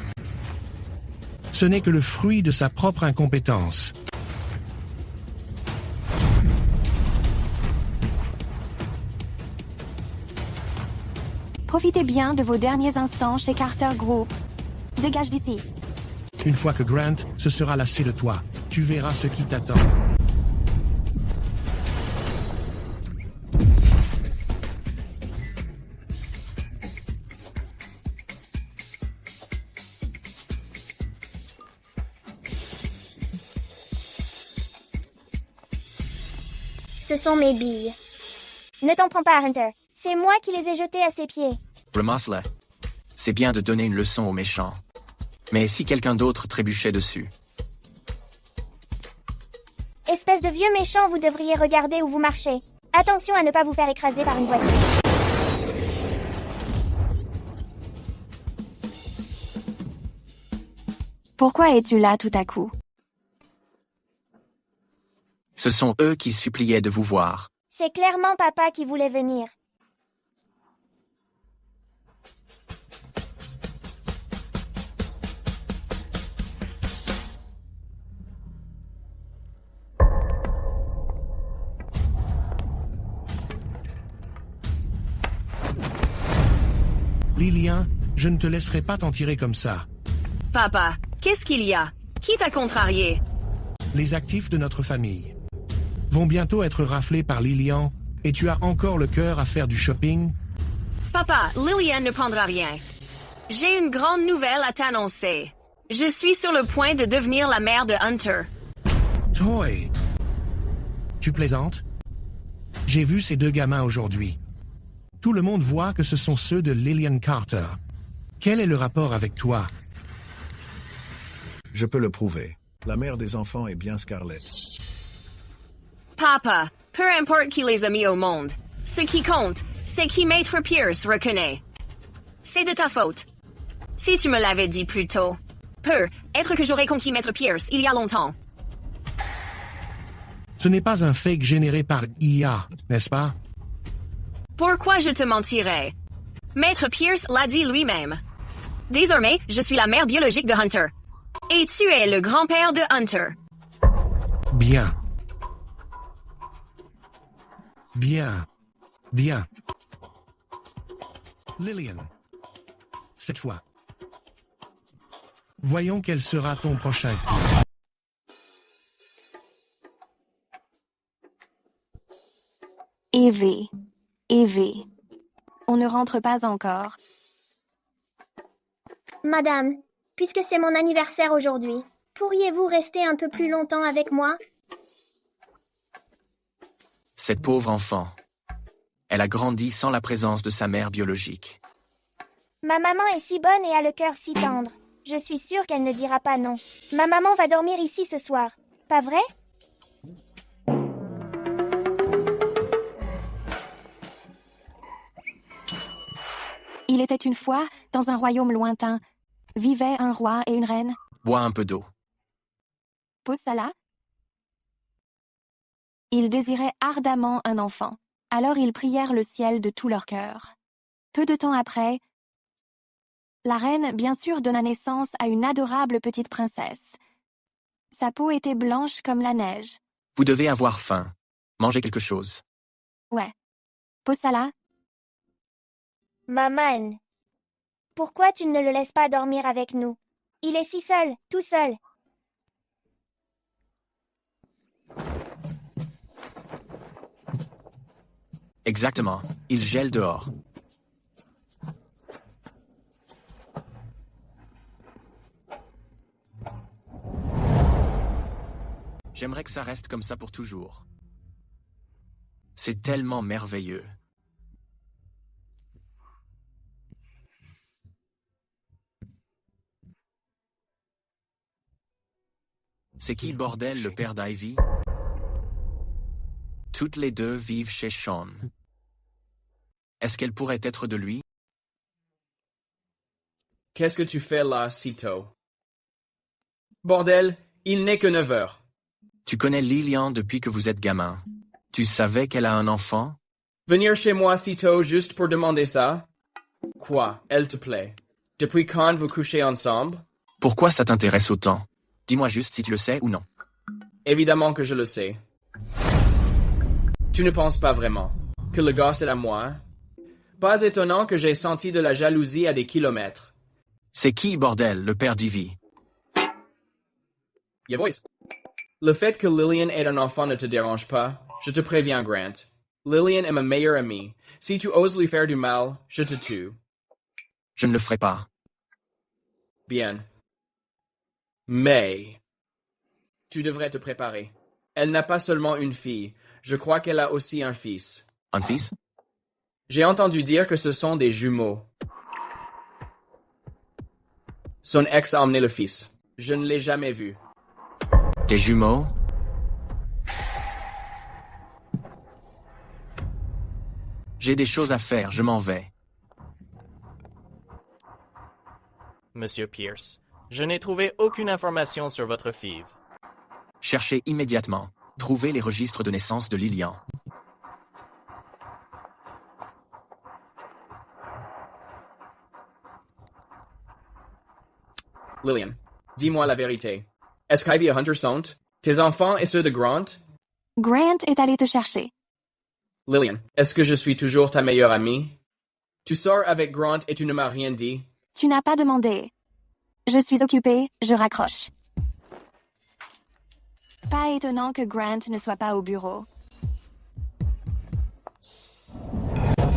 Ce n'est que le fruit de sa propre incompétence. Profitez bien de vos derniers instants chez Carter Group. Dégage d'ici. Une fois que Grant se sera lassé de toi, tu verras ce qui t'attend. Ce sont mes billes. Ne t'en prends pas, Hunter. C'est moi qui les ai jetées à ses pieds. Ramasse-les. C'est bien de donner une leçon aux méchants. Mais si quelqu'un d'autre trébuchait dessus? Espèce de vieux méchant, vous devriez regarder où vous marchez. Attention à ne pas vous faire écraser par une voiture. Pourquoi es-tu là tout à coup? Ce sont eux qui suppliaient de vous voir. C'est clairement papa qui voulait venir. Lillian, je ne te laisserai pas t'en tirer comme ça. Papa, qu'est-ce qu'il y a? Qui t'a contrarié? Les actifs de notre famille vont bientôt être raflés par Lillian et tu as encore le cœur à faire du shopping? Papa, Lillian ne prendra rien. J'ai une grande nouvelle à t'annoncer. Je suis sur le point de devenir la mère de Hunter. Toy! Tu plaisantes? J'ai vu ces 2 gamins aujourd'hui. Tout le monde voit que ce sont ceux de Lillian Carter. Quel est le rapport avec toi? Je peux le prouver. La mère des enfants est bien Scarlett. Papa, peu importe qui les a mis au monde. Ce qui compte, c'est qui Maître Pierce reconnaît. C'est de ta faute. Si tu me l'avais dit plus tôt. Peut-être que j'aurais conquis Maître Pierce il y a longtemps. Ce n'est pas un fake généré par IA, n'est-ce pas? Pourquoi je te mentirais? Maître Pierce l'a dit lui-même. Désormais, je suis la mère biologique de Hunter. Et tu es le grand-père de Hunter. Bien. Bien. Bien. Lillian. Cette fois. Voyons quel sera ton prochain coup. Evie. On ne rentre pas encore. Madame, puisque c'est mon anniversaire aujourd'hui, Pourriez-vous rester un peu plus longtemps avec moi? Cette pauvre enfant. Elle a grandi sans la présence de sa mère biologique. Ma maman est si bonne et a le cœur si tendre. Je suis sûre qu'elle ne dira pas non. Ma maman va dormir ici ce soir. Pas vrai? Il était une fois, dans un royaume lointain, vivaient un roi et une reine. Bois un peu d'eau. Pose ça là. Ils désiraient ardemment un enfant. Alors ils prièrent le ciel de tout leur cœur. Peu de temps après, la reine, bien sûr, donna naissance à une adorable petite princesse. Sa peau était blanche comme la neige. Vous devez avoir faim. Mangez quelque chose. Ouais. Pose ça là. Maman, pourquoi tu ne le laisses pas dormir avec nous? Il est si seul, tout seul. Exactement. Il gèle dehors. J'aimerais que ça reste comme ça pour toujours. C'est tellement merveilleux. C'est qui, bordel, le père d'Ivy? Toutes les deux vivent chez Sean. Est-ce qu'elle pourrait être de lui? Qu'est-ce que tu fais là, si tôt? Bordel, il n'est que 9 heures. Tu connais Lillian depuis que vous êtes gamin. Tu savais qu'elle a un enfant? Venir chez moi si tôt juste pour demander ça? Quoi, elle te plaît? Depuis quand vous couchez ensemble? Pourquoi ça t'intéresse autant? Dis-moi juste si tu le sais ou non. Évidemment que je le sais. Tu ne penses pas vraiment que le gosse est à moi? Pas étonnant que j'ai senti de la jalousie à des kilomètres. C'est qui, bordel, le père d'Ivy? Yeah, boys. Le fait que Lillian ait un enfant ne te dérange pas? Je te préviens, Grant. Lillian est ma meilleure amie. Si tu oses lui faire du mal, je te tue. Je ne le ferai pas. Bien. Mais tu devrais te préparer. Elle n'a pas seulement une fille. Je crois qu'elle a aussi un fils. Un fils? J'ai entendu dire que ce sont des jumeaux. Son ex a emmené le fils. Je ne l'ai jamais vu. Des jumeaux? J'ai des choses à faire, je m'en vais. Monsieur Pierce, je n'ai trouvé aucune information sur votre fille. Cherchez immédiatement. Trouvez les registres de naissance de Lillian. Lillian, dis-moi la vérité. Est-ce qu'Ivy et Hunter sont tes enfants et ceux de Grant? Grant est allé te chercher. Lillian, est-ce que je suis toujours ta meilleure amie? Tu sors avec Grant et tu ne m'as rien dit? Tu n'as pas demandé. Je suis occupée, je raccroche. Pas étonnant que Grant ne soit pas au bureau.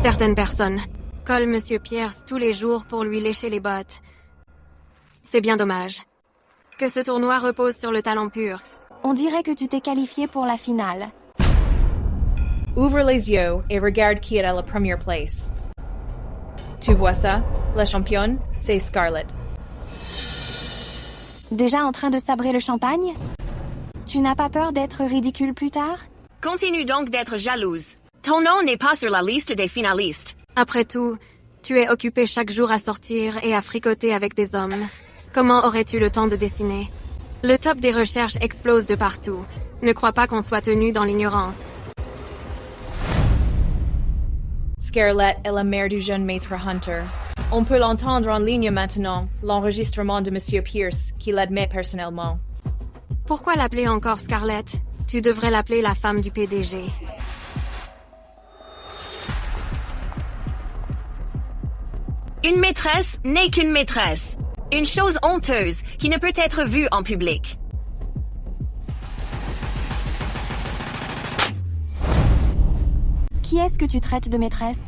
Certaines personnes collent Monsieur Pierce tous les jours pour lui lécher les bottes. C'est bien dommage. Que ce tournoi repose sur le talent pur. On dirait que tu t'es qualifié pour la finale. Ouvre les yeux et regarde qui est à la première place. Tu vois ça? La championne, c'est Scarlett. Déjà en train de sabrer le champagne? Tu n'as pas peur d'être ridicule plus tard? Continue donc d'être jalouse. Ton nom n'est pas sur la liste des finalistes. Après tout, tu es occupé chaque jour à sortir et à fricoter avec des hommes. Comment aurais-tu le temps de dessiner? Le top des recherches explose de partout. Ne crois pas qu'on soit tenu dans l'ignorance. Scarlett est la mère du jeune maître Hunter. On peut l'entendre en ligne maintenant, l'enregistrement de Monsieur Pierce, qui l'admet personnellement. Pourquoi l'appeler encore Scarlett? Tu devrais l'appeler la femme du PDG. Une maîtresse n'est qu'une maîtresse. Une chose honteuse qui ne peut être vue en public. Qui est-ce que tu traites de maîtresse?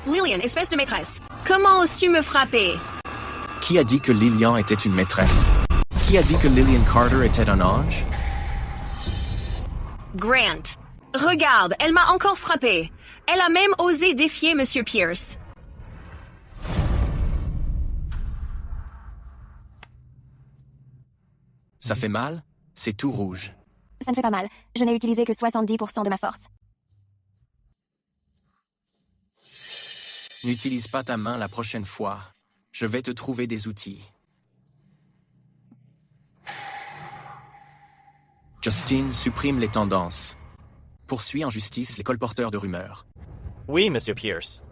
Lillian, espèce de maîtresse. Comment oses-tu me frapper? Qui a dit que Lillian était une maîtresse? Qui a dit que Lillian Carter était un ange? Grant. Regarde, elle m'a encore frappé. Elle a même osé défier Monsieur Pierce. Ça fait mal? C'est tout rouge. Ça ne fait pas mal. Je n'ai utilisé que 70% de ma force. N'utilise pas ta main la prochaine fois. Je vais te trouver des outils. Justine, supprime les tendances. Poursuis en justice les colporteurs de rumeurs. Oui, Monsieur Pierce.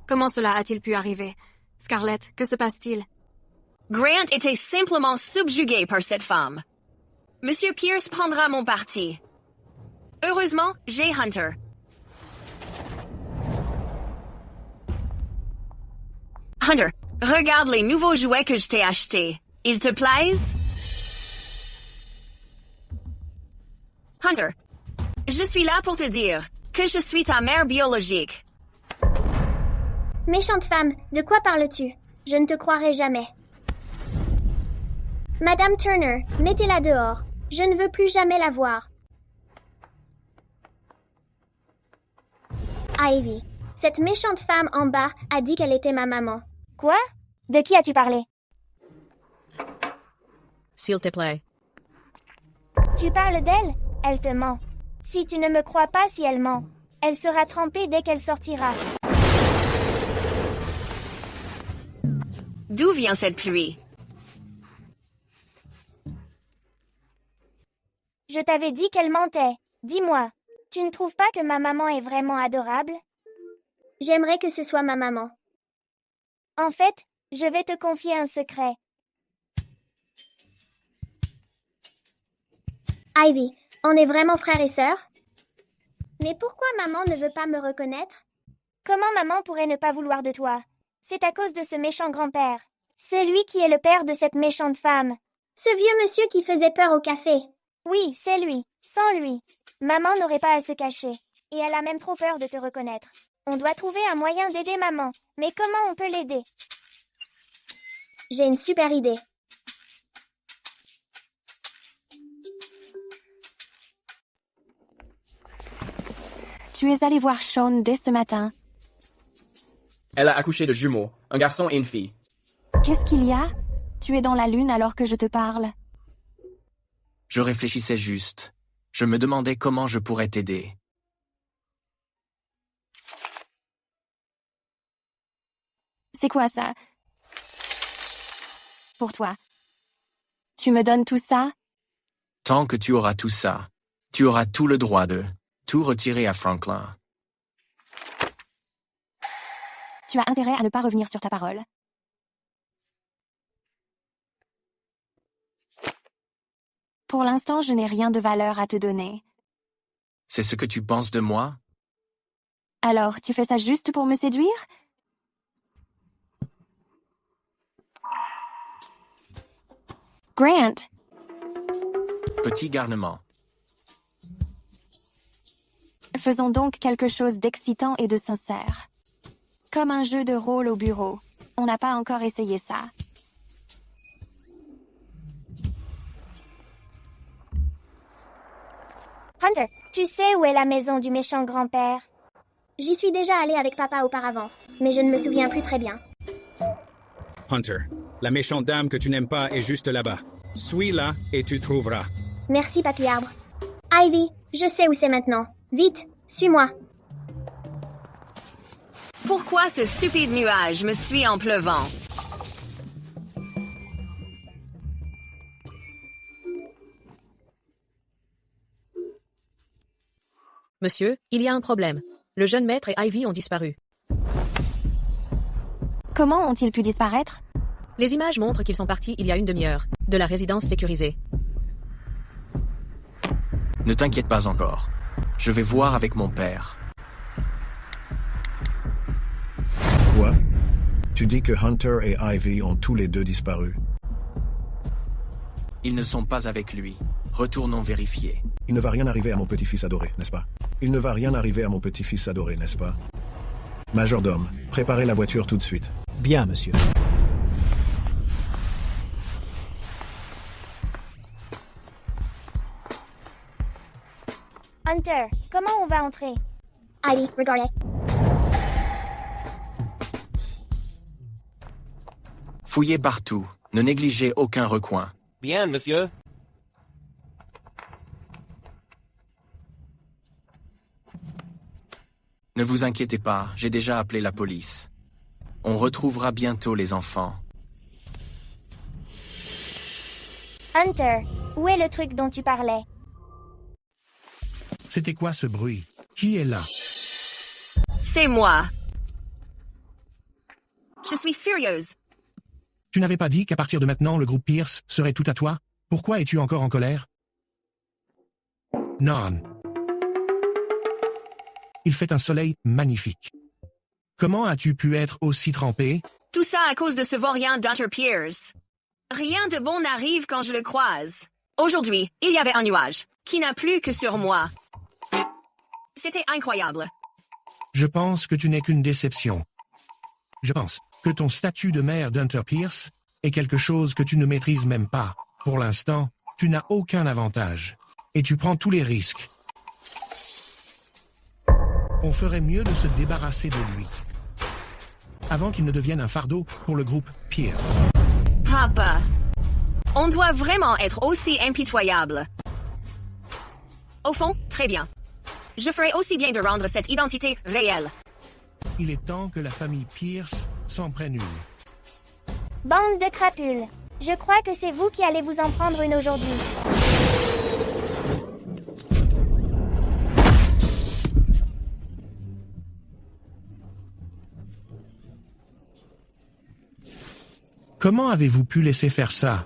Comment cela a-t-il pu arriver? Scarlett, que se passe-t-il? Grant était simplement subjugué par cette femme. Monsieur Pierce prendra mon parti. Heureusement, j'ai Hunter. Hunter, regarde les nouveaux jouets que je t'ai achetés. Ils te plaisent? Hunter, je suis là pour te dire que je suis ta mère biologique. Méchante femme, de quoi parles-tu? Je ne te croirai jamais. Madame Turner, mettez-la dehors. Je ne veux plus jamais la voir. Ivy, cette méchante femme en bas a dit qu'elle était ma maman. Quoi? De qui as-tu parlé? S'il te plaît. Tu parles d'elle? Elle te ment. Si tu ne me crois pas si elle ment, elle sera trempée dès qu'elle sortira. D'où vient cette pluie? Je t'avais dit qu'elle mentait. Dis-moi, tu ne trouves pas que ma maman est vraiment adorable? J'aimerais que ce soit ma maman. En fait, je vais te confier un secret. Ivy, on est vraiment frères et sœurs? Mais pourquoi maman ne veut pas me reconnaître? Comment maman pourrait ne pas vouloir de toi? C'est à cause de ce méchant grand-père. Celui qui est le père de cette méchante femme. Ce vieux monsieur qui faisait peur au café. Oui, c'est lui. Sans lui, maman n'aurait pas à se cacher. Et elle a même trop peur de te reconnaître. On doit trouver un moyen d'aider maman. Mais comment on peut l'aider? J'ai une super idée. Tu es allé voir Sean dès ce matin. Elle a accouché de jumeaux, un garçon et une fille. Qu'est-ce qu'il y a? Tu es dans la lune alors que je te parle. Je réfléchissais juste. Je me demandais comment je pourrais t'aider. C'est quoi ça? Pour toi. Tu me donnes tout ça? Tant que tu auras tout ça, tu auras tout le droit de tout retirer à Franklin. Tu as intérêt à ne pas revenir sur ta parole. Pour l'instant, je n'ai rien de valeur à te donner. C'est ce que tu penses de moi? Alors, tu fais ça juste pour me séduire? Grant! Petit garnement. Faisons donc quelque chose d'excitant et de sincère. Comme un jeu de rôle au bureau. On n'a pas encore essayé ça. Hunter, tu sais où est la maison du méchant grand-père? J'y suis déjà allée avec papa auparavant, mais je ne me souviens plus très bien. Hunter, la méchante dame que tu n'aimes pas est juste là-bas. Suis-la et tu trouveras. Merci, Papy Arbre. Ivy, je sais où c'est maintenant. Vite, suis-moi. Pourquoi ce stupide nuage me suit en pleuvant? Monsieur, il y a un problème. Le jeune maître et Ivy ont disparu. Comment ont-ils pu disparaître? Les images montrent qu'ils sont partis il y a une demi-heure, de la résidence sécurisée. Ne t'inquiète pas encore. Je vais voir avec mon père. Quoi? Tu dis que Hunter et Ivy ont tous les deux disparu. Ils ne sont pas avec lui. Retournons vérifier. Il ne va rien arriver à mon petit-fils adoré, n'est-ce pas? Il ne va rien arriver à mon petit-fils adoré, n'est-ce pas? Majordome, préparez la voiture tout de suite. Bien, monsieur. Hunter, comment on va entrer? Ivy, regardez. Fouillez partout. Ne négligez aucun recoin. Bien, monsieur. Ne vous inquiétez pas, j'ai déjà appelé la police. On retrouvera bientôt les enfants. Hunter, où est le truc dont tu parlais? C'était quoi ce bruit? Qui est là? C'est moi. Je suis furieuse. Tu n'avais pas dit qu'à partir de maintenant, le groupe Pierce serait tout à toi? Pourquoi es-tu encore en colère? Non. Il fait un soleil magnifique. Comment as-tu pu être aussi trempé? Tout ça à cause de ce vaurien d'Hunter Pierce. Rien de bon n'arrive quand je le croise. Aujourd'hui, il y avait un nuage qui n'a plu que sur moi. C'était incroyable. Je pense que tu n'es qu'une déception. Je pense que ton statut de mère d'Hunter Pierce est quelque chose que tu ne maîtrises même pas. Pour l'instant, tu n'as aucun avantage. Et tu prends tous les risques. On ferait mieux de se débarrasser de lui. Avant qu'il ne devienne un fardeau pour le groupe Pierce. Papa, on doit vraiment être aussi impitoyable. Au fond, très bien. Je ferais aussi bien de rendre cette identité réelle. Il est temps que la famille Pierce s'en prenne une. Bande de crapules. Je crois que c'est vous qui allez vous en prendre une aujourd'hui. Comment avez-vous pu laisser faire ça?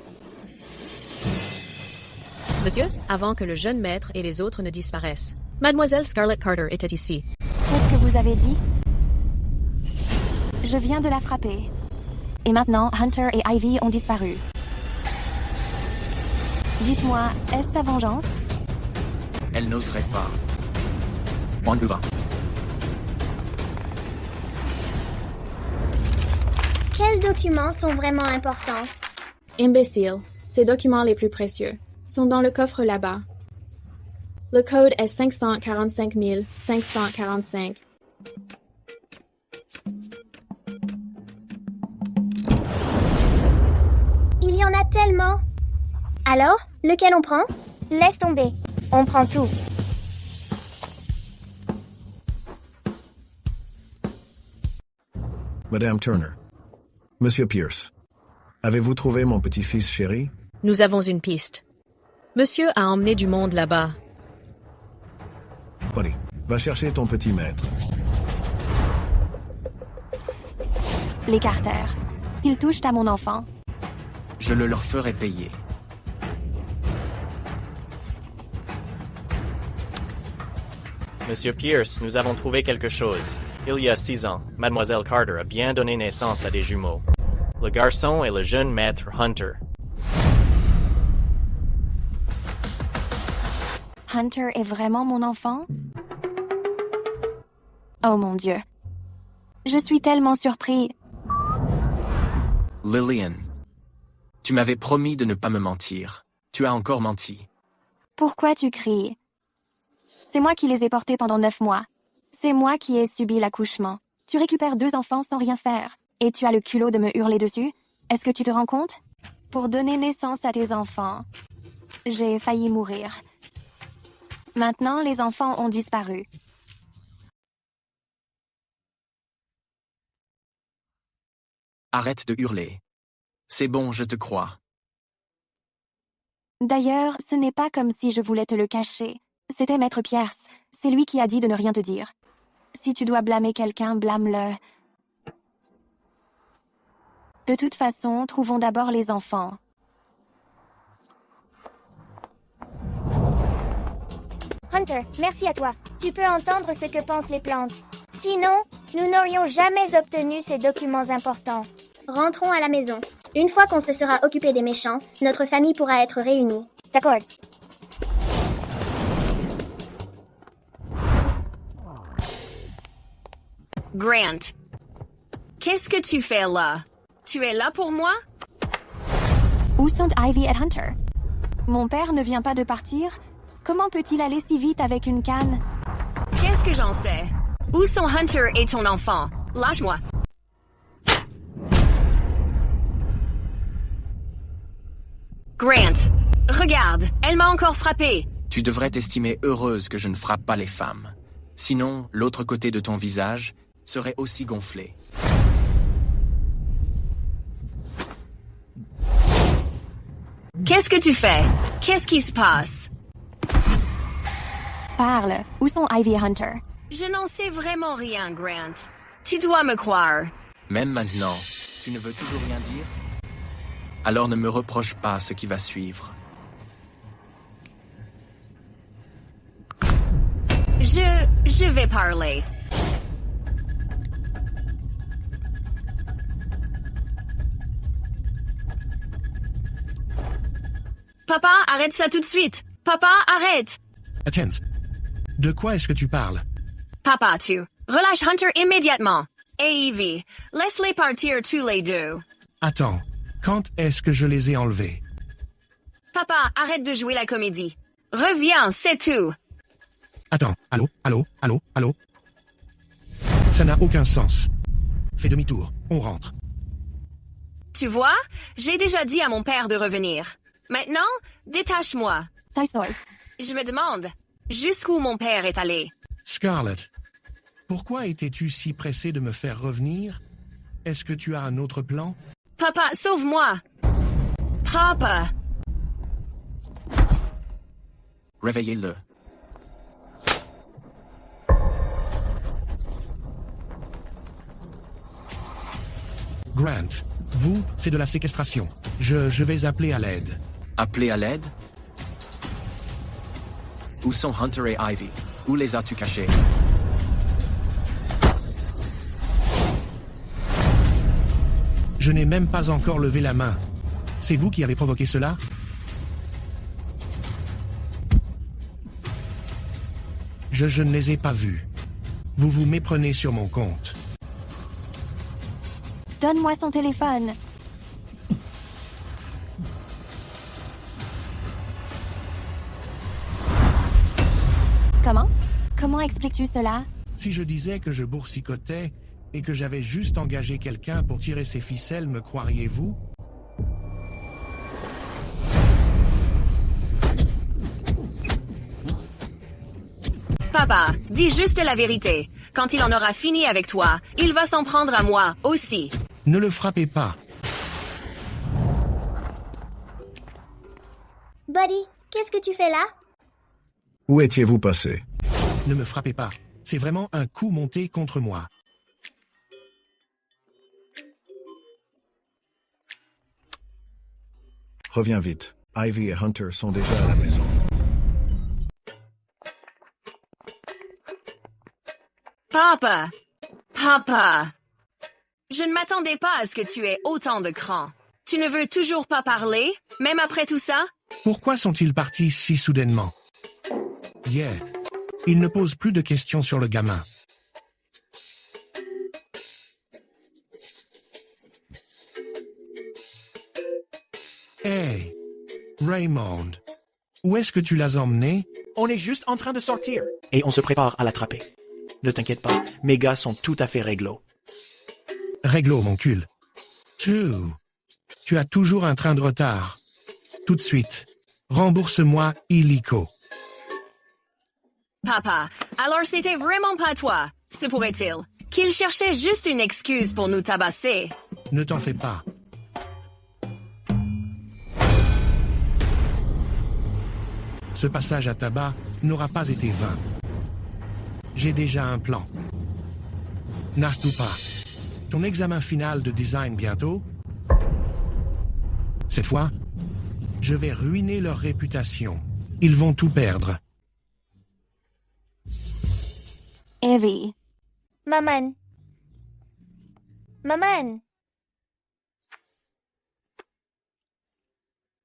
Monsieur, avant que le jeune maître et les autres ne disparaissent, Mademoiselle Scarlett Carter était ici. Qu'est-ce que vous avez dit? Je viens de la frapper. Et maintenant, Hunter et Ivy ont disparu. Dites-moi, est-ce sa vengeance? Elle n'oserait pas. On y va. Quels documents sont vraiment importants? Imbécile. Ces documents les plus précieux sont dans le coffre là-bas. Le code est 545 545. Il y en a tellement. Alors, lequel on prend? Laisse tomber. On prend tout. Madame Turner. Monsieur Pierce. Avez-vous trouvé mon petit-fils chéri? Nous avons une piste. Monsieur a emmené du monde là-bas. Polly, va chercher ton petit maître. Les Carter. S'ils touchent à mon enfant, Je le leur ferai payer. Monsieur Pierce, nous avons trouvé quelque chose. Il y a 6 ans, Mademoiselle Carter a bien donné naissance à des jumeaux. Le garçon est le jeune maître Hunter. Hunter est vraiment mon enfant? Oh mon Dieu. Je suis tellement surpris. Lillian, tu m'avais promis de ne pas me mentir. Tu as encore menti. Pourquoi tu cries? C'est moi qui les ai portés pendant 9 mois. C'est moi qui ai subi l'accouchement. Tu récupères 2 enfants sans rien faire. Et tu as le culot de me hurler dessus? Est-ce que tu te rends compte? Pour donner naissance à tes enfants, j'ai failli mourir. Maintenant, les enfants ont disparu. Arrête de hurler. C'est bon, je te crois. D'ailleurs, ce n'est pas comme si je voulais te le cacher. C'était Maître Pierce. C'est lui qui a dit de ne rien te dire. Si tu dois blâmer quelqu'un, blâme-le. De toute façon, trouvons d'abord les enfants. Hunter, merci à toi. Tu peux entendre ce que pensent les plantes. Sinon, nous n'aurions jamais obtenu ces documents importants. Rentrons à la maison. Une fois qu'on se sera occupé des méchants, notre famille pourra être réunie. D'accord. Grant, qu'est-ce que tu fais là? Tu es là pour moi? Où sont Ivy et Hunter? Mon père ne vient pas de partir? Comment peut-il aller si vite avec une canne? Qu'est-ce que j'en sais? Où sont Hunter et ton enfant? Lâche-moi. Grant, regarde, elle m'a encore frappé. Tu devrais t'estimer heureuse que je ne frappe pas les femmes. Sinon, l'autre côté de ton visage serait aussi gonflé. Qu'est-ce que tu fais? Qu'est-ce qui se passe? Parle. Où sont Ivy et Hunter? Je n'en sais vraiment rien, Grant. Tu dois me croire. Même maintenant, tu ne veux toujours rien dire? Alors ne me reproche pas ce qui va suivre. Je vais parler. Papa, arrête ça tout de suite. Papa, arrête. Attends. De quoi est-ce que tu parles? Papa, tu relâches Hunter immédiatement. Et Evie, laisse-les partir tous les deux. Attends. Quand est-ce que je les ai enlevés? Papa, arrête de jouer la comédie. Reviens, c'est tout. Attends. Allô? Ça n'a aucun sens. Fais demi-tour. On rentre. Tu vois, j'ai déjà dit à mon père de revenir. Maintenant, détache-moi. Je me demande jusqu'où mon père est allé. Scarlett, pourquoi étais-tu si pressée de me faire revenir? Est-ce que tu as un autre plan? Papa, sauve-moi. Papa. Réveillez-le. Grant, vous, c'est de la séquestration. Je vais appeler à l'aide. Appeler à l'aide? Où sont Hunter et Ivy? Où les as-tu cachés? Je n'ai même pas encore levé la main. C'est vous qui avez provoqué cela? Je ne les ai pas vus. Vous vous méprenez sur mon compte. Donne-moi son téléphone. Comment? Comment expliques-tu cela? Si je disais que je boursicotais et que j'avais juste engagé quelqu'un pour tirer ses ficelles, me croiriez-vous? Papa, dis juste la vérité. Quand il en aura fini avec toi, il va s'en prendre à moi aussi. Ne le frappez pas. Buddy, qu'est-ce que tu fais là? Où étiez-vous passé? Ne me frappez pas. C'est vraiment un coup monté contre moi. Reviens vite. Ivy et Hunter sont déjà à la maison. Papa! Papa! Je ne m'attendais pas à ce que tu aies autant de cran. Tu ne veux toujours pas parler, même après tout ça? Pourquoi sont-ils partis si soudainement? Yeah. Ils ne posent plus de questions sur le gamin. Hey, Raymond, où est-ce que tu l'as emmené? On est juste en train de sortir. Et on se prépare à l'attraper. Ne t'inquiète pas, mes gars sont tout à fait réglo. Réglo, mon cul. Tu as toujours un train de retard. Tout de suite. Rembourse-moi illico. Papa, alors c'était vraiment pas toi, se pourrait-il, qu'il cherchait juste une excuse pour nous tabasser. Ne t'en fais pas. Ce passage à tabac n'aura pas été vain. J'ai déjà un plan. N'arrête pas. Ton examen final de design bientôt. Cette fois, je vais ruiner leur réputation. Ils vont tout perdre. Evie. Maman. Maman.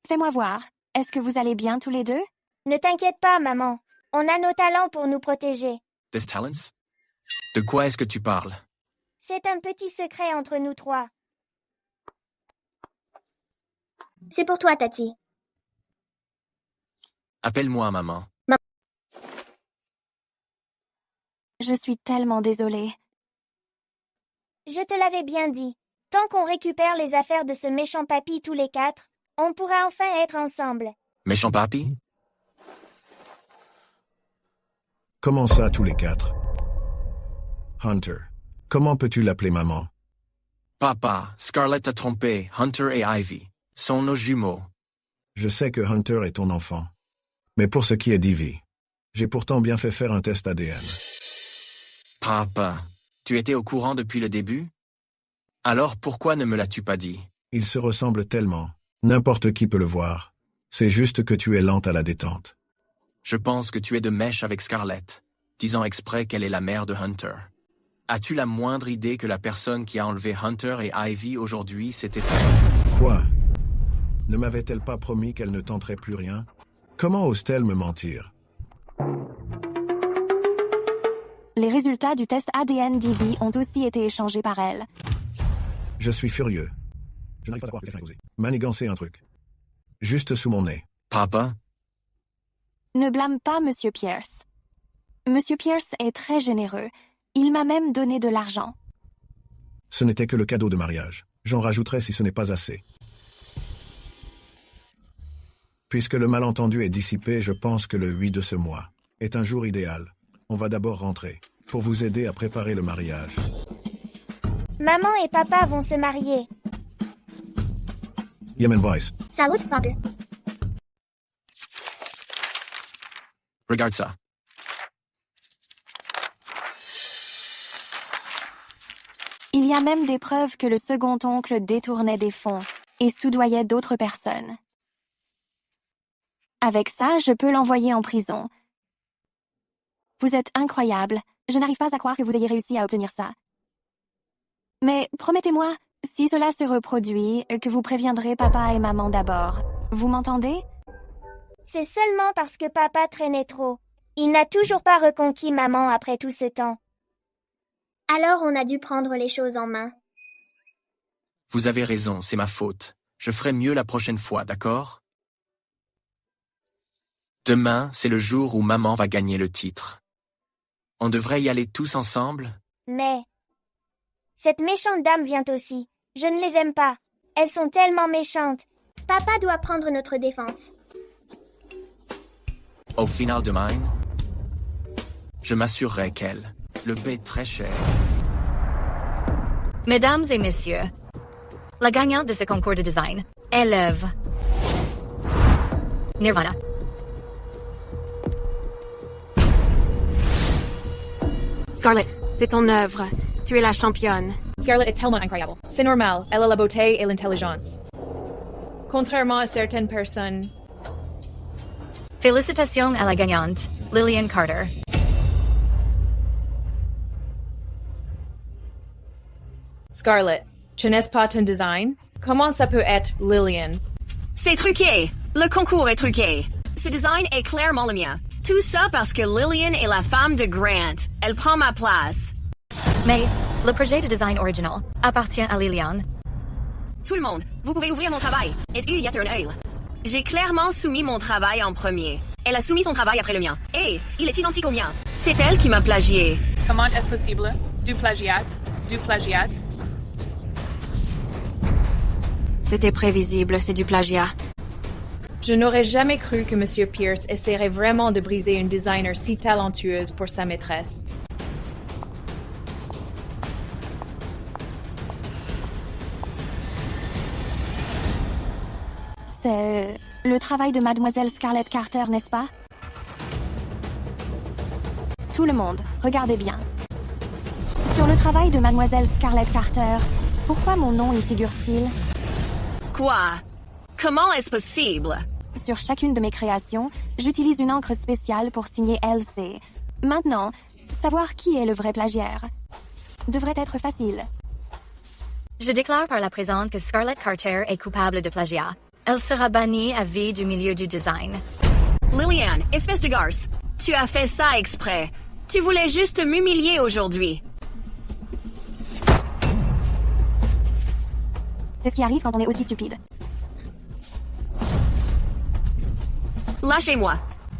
Fais-moi voir. Est-ce que vous allez bien tous les deux? Ne t'inquiète pas, maman. On a nos talents pour nous protéger. Des talents? De quoi est-ce que tu parles? C'est un petit secret entre nous trois. C'est pour toi, Tati. Appelle-moi maman. Je suis tellement désolée. Je te l'avais bien dit. Tant qu'on récupère les affaires de ce méchant papy tous les 4, on pourra enfin être ensemble. Méchant papy? Comment ça, tous les 4? Hunter, comment peux-tu l'appeler maman? Papa, Scarlett a trompé. Hunter et Ivy sont nos jumeaux. Je sais que Hunter est ton enfant. Mais pour ce qui est d'Ivy, j'ai pourtant bien fait faire un test ADN. Papa, tu étais au courant depuis le début? Alors pourquoi ne me l'as-tu pas dit? Ils se ressemblent tellement. N'importe qui peut le voir. C'est juste que tu es lente à la détente. Je pense que tu es de mèche avec Scarlett, disant exprès qu'elle est la mère de Hunter. As-tu la moindre idée que la personne qui a enlevé Hunter et Ivy aujourd'hui, c'était elle? Quoi? Ne m'avait-elle pas promis qu'elle ne tenterait plus rien? Comment ose-t-elle me mentir? Les résultats du test ADN d'Ivy ont aussi été échangés par elle. Je suis furieux. Je n'arrive pas à croire que quelqu'un ait osé manigancer un truc. Juste sous mon nez. Papa? Ne blâme pas Monsieur Pierce. Monsieur Pierce est très généreux. Il m'a même donné de l'argent. Ce n'était que le cadeau de mariage. J'en rajouterai si ce n'est pas assez. Puisque le malentendu est dissipé, je pense que le 8 de ce mois est un jour idéal. On va d'abord rentrer, pour vous aider à préparer le mariage. Maman et papa vont se marier. Yemen Vice. Salut, papa. Regarde ça. Il y a même des preuves que le second oncle détournait des fonds et soudoyait d'autres personnes. Avec ça, je peux l'envoyer en prison. Vous êtes incroyable. Je n'arrive pas à croire que vous ayez réussi à obtenir ça. Mais promettez-moi, si cela se reproduit, que vous préviendrez papa et maman d'abord. Vous m'entendez? C'est seulement parce que papa traînait trop. Il n'a toujours pas reconquis maman après tout ce temps. Alors on a dû prendre les choses en main. Vous avez raison, c'est ma faute. Je ferai mieux la prochaine fois, d'accord? Demain, c'est le jour où maman va gagner le titre. On devrait y aller tous ensemble? Mais... cette méchante dame vient aussi. Je ne les aime pas. Elles sont tellement méchantes. Papa doit prendre notre défense. Au final de mine, je m'assurerai qu'elle le paie très cher. Mesdames et messieurs, la gagnante de ce concours de design est l'œuvre Nirvana. Scarlett, c'est ton œuvre. Tu es la championne. Scarlett est tellement incroyable. C'est normal, elle a la beauté et l'intelligence. Contrairement à certaines personnes... Félicitations à la gagnante, Lillian Carter. Scarlett, tu n'es pas ton design? Comment ça peut être Lillian? C'est truqué. Le concours est truqué. Ce design est clairement le mien. Tout ça parce que Lillian est la femme de Grant. Elle prend ma place. Mais le projet de design original appartient à Lillian. Tout le monde, vous pouvez ouvrir mon travail. Et y a un œil. J'ai clairement soumis mon travail en premier. Elle a soumis son travail après le mien. Et il est identique au mien. C'est elle qui m'a plagié. Comment est-ce possible? Du plagiat? Du plagiat? C'était prévisible, c'est du plagiat. Je n'aurais jamais cru que Monsieur Pierce essaierait vraiment de briser une designer si talentueuse pour sa maîtresse. C'est le travail de Mademoiselle Scarlett Carter, n'est-ce pas? Tout le monde, regardez bien. Sur le travail de Mademoiselle Scarlett Carter, pourquoi mon nom y figure-t-il? Quoi? Comment est-ce possible? Sur chacune de mes créations, j'utilise une encre spéciale pour signer LC. Maintenant, savoir qui est le vrai plagiaire devrait être facile. Je déclare par la présente que Scarlett Carter est coupable de plagiat. Elle sera bannie à vie du milieu du design. Lillian, espèce de garce, tu as fait ça exprès. Tu voulais juste m'humilier aujourd'hui. C'est ce qui arrive quand on est aussi stupide. Lâchez-moi.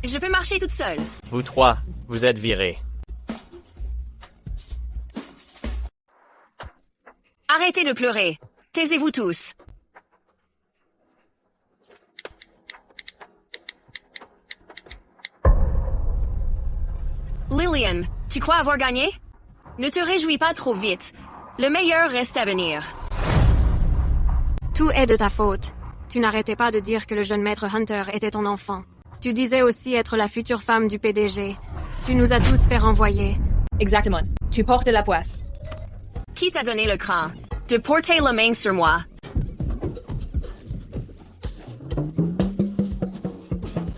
Je peux marcher toute seule. Vous trois, vous êtes virés. Arrêtez de pleurer. Taisez-vous tous. Lillian, tu crois avoir gagné? Ne te réjouis pas trop vite. Le meilleur reste à venir. Tout est de ta faute. Tu n'arrêtais pas de dire que le jeune maître Hunter était ton enfant. Tu disais aussi être la future femme du PDG. Tu nous as tous fait renvoyer. Exactement. Tu portes la poisse. Qui t'a donné le cran de porter la main sur moi?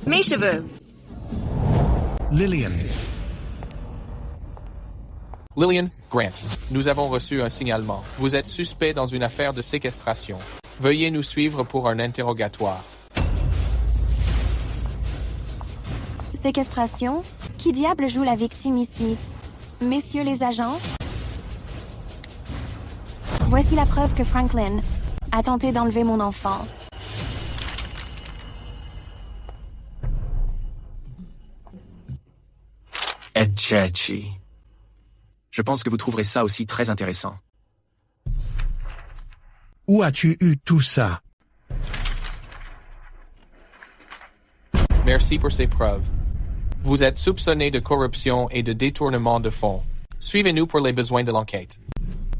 Mes cheveux. Lillian. Lillian, Grant, nous avons reçu un signalement. Vous êtes suspect dans une affaire de séquestration. Veuillez nous suivre pour un interrogatoire. Séquestration? Qui diable joue la victime ici? Messieurs les agents? Voici la preuve que Franklin a tenté d'enlever mon enfant. Etchechi. Je pense que vous trouverez ça aussi très intéressant. Où as-tu eu tout ça? Merci pour ces preuves. Vous êtes soupçonné de corruption et de détournement de fonds. Suivez-nous pour les besoins de l'enquête.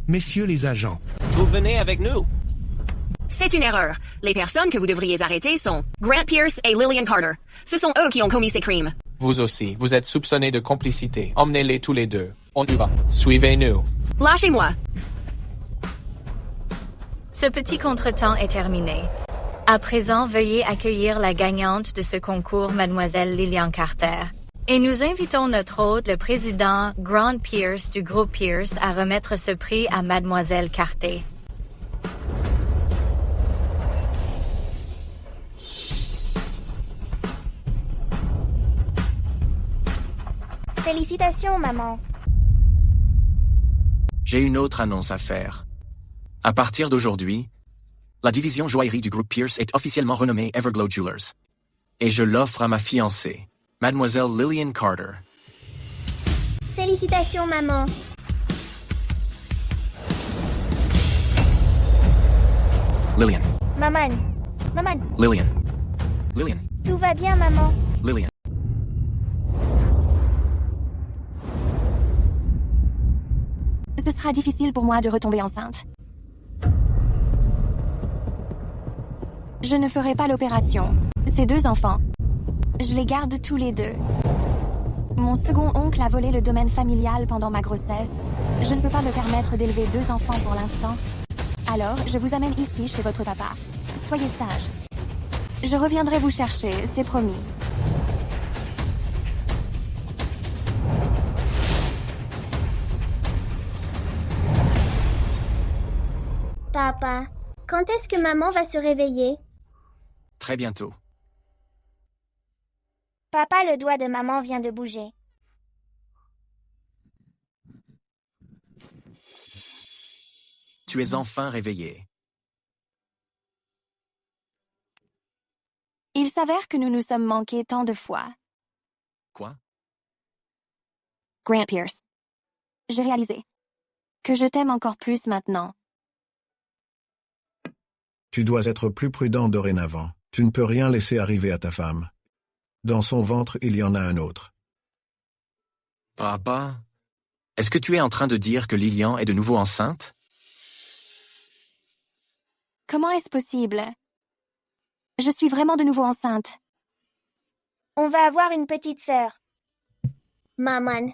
Messieurs les agents. Vous venez avec nous. C'est une erreur. Les personnes que vous devriez arrêter sont Grant Pierce et Lillian Carter. Ce sont eux qui ont commis ces crimes. Vous aussi, vous êtes soupçonné de complicité. Emmenez-les tous les deux. On y va. Suivez-nous. Lâchez-moi. Ce petit contretemps est terminé. À présent, veuillez accueillir la gagnante de ce concours, Mademoiselle Lillian Carter. Et nous invitons notre hôte, le président Grant Pierce du groupe Pierce, à remettre ce prix à Mademoiselle Carter. Félicitations, maman. J'ai une autre annonce à faire. À partir d'aujourd'hui, la division joaillerie du groupe Pierce est officiellement renommée Everglow Jewelers. Et je l'offre à ma fiancée, Mademoiselle Lillian Carter. Félicitations, maman. Lillian. Maman. Maman. Lillian. Lillian. Tout va bien, maman. Lillian. Ce sera difficile pour moi de retomber enceinte. Je ne ferai pas l'opération. Ces deux enfants, je les garde tous les deux. Mon second oncle a volé le domaine familial pendant ma grossesse. Je ne peux pas me permettre d'élever deux enfants pour l'instant. Alors, je vous amène ici chez votre papa. Soyez sage. Je reviendrai vous chercher, c'est promis. Papa, quand est-ce que maman va se réveiller? Très bientôt. Papa, le doigt de maman vient de bouger. Tu es enfin réveillé. Il s'avère que nous nous sommes manqués tant de fois. Quoi? Grant Pierce. J'ai réalisé que je t'aime encore plus maintenant. Tu dois être plus prudent dorénavant. Tu ne peux rien laisser arriver à ta femme. Dans son ventre, il y en a un autre. Papa, est-ce que tu es en train de dire que Lillian est de nouveau enceinte? Comment est-ce possible? Je suis vraiment de nouveau enceinte. On va avoir une petite sœur. Maman.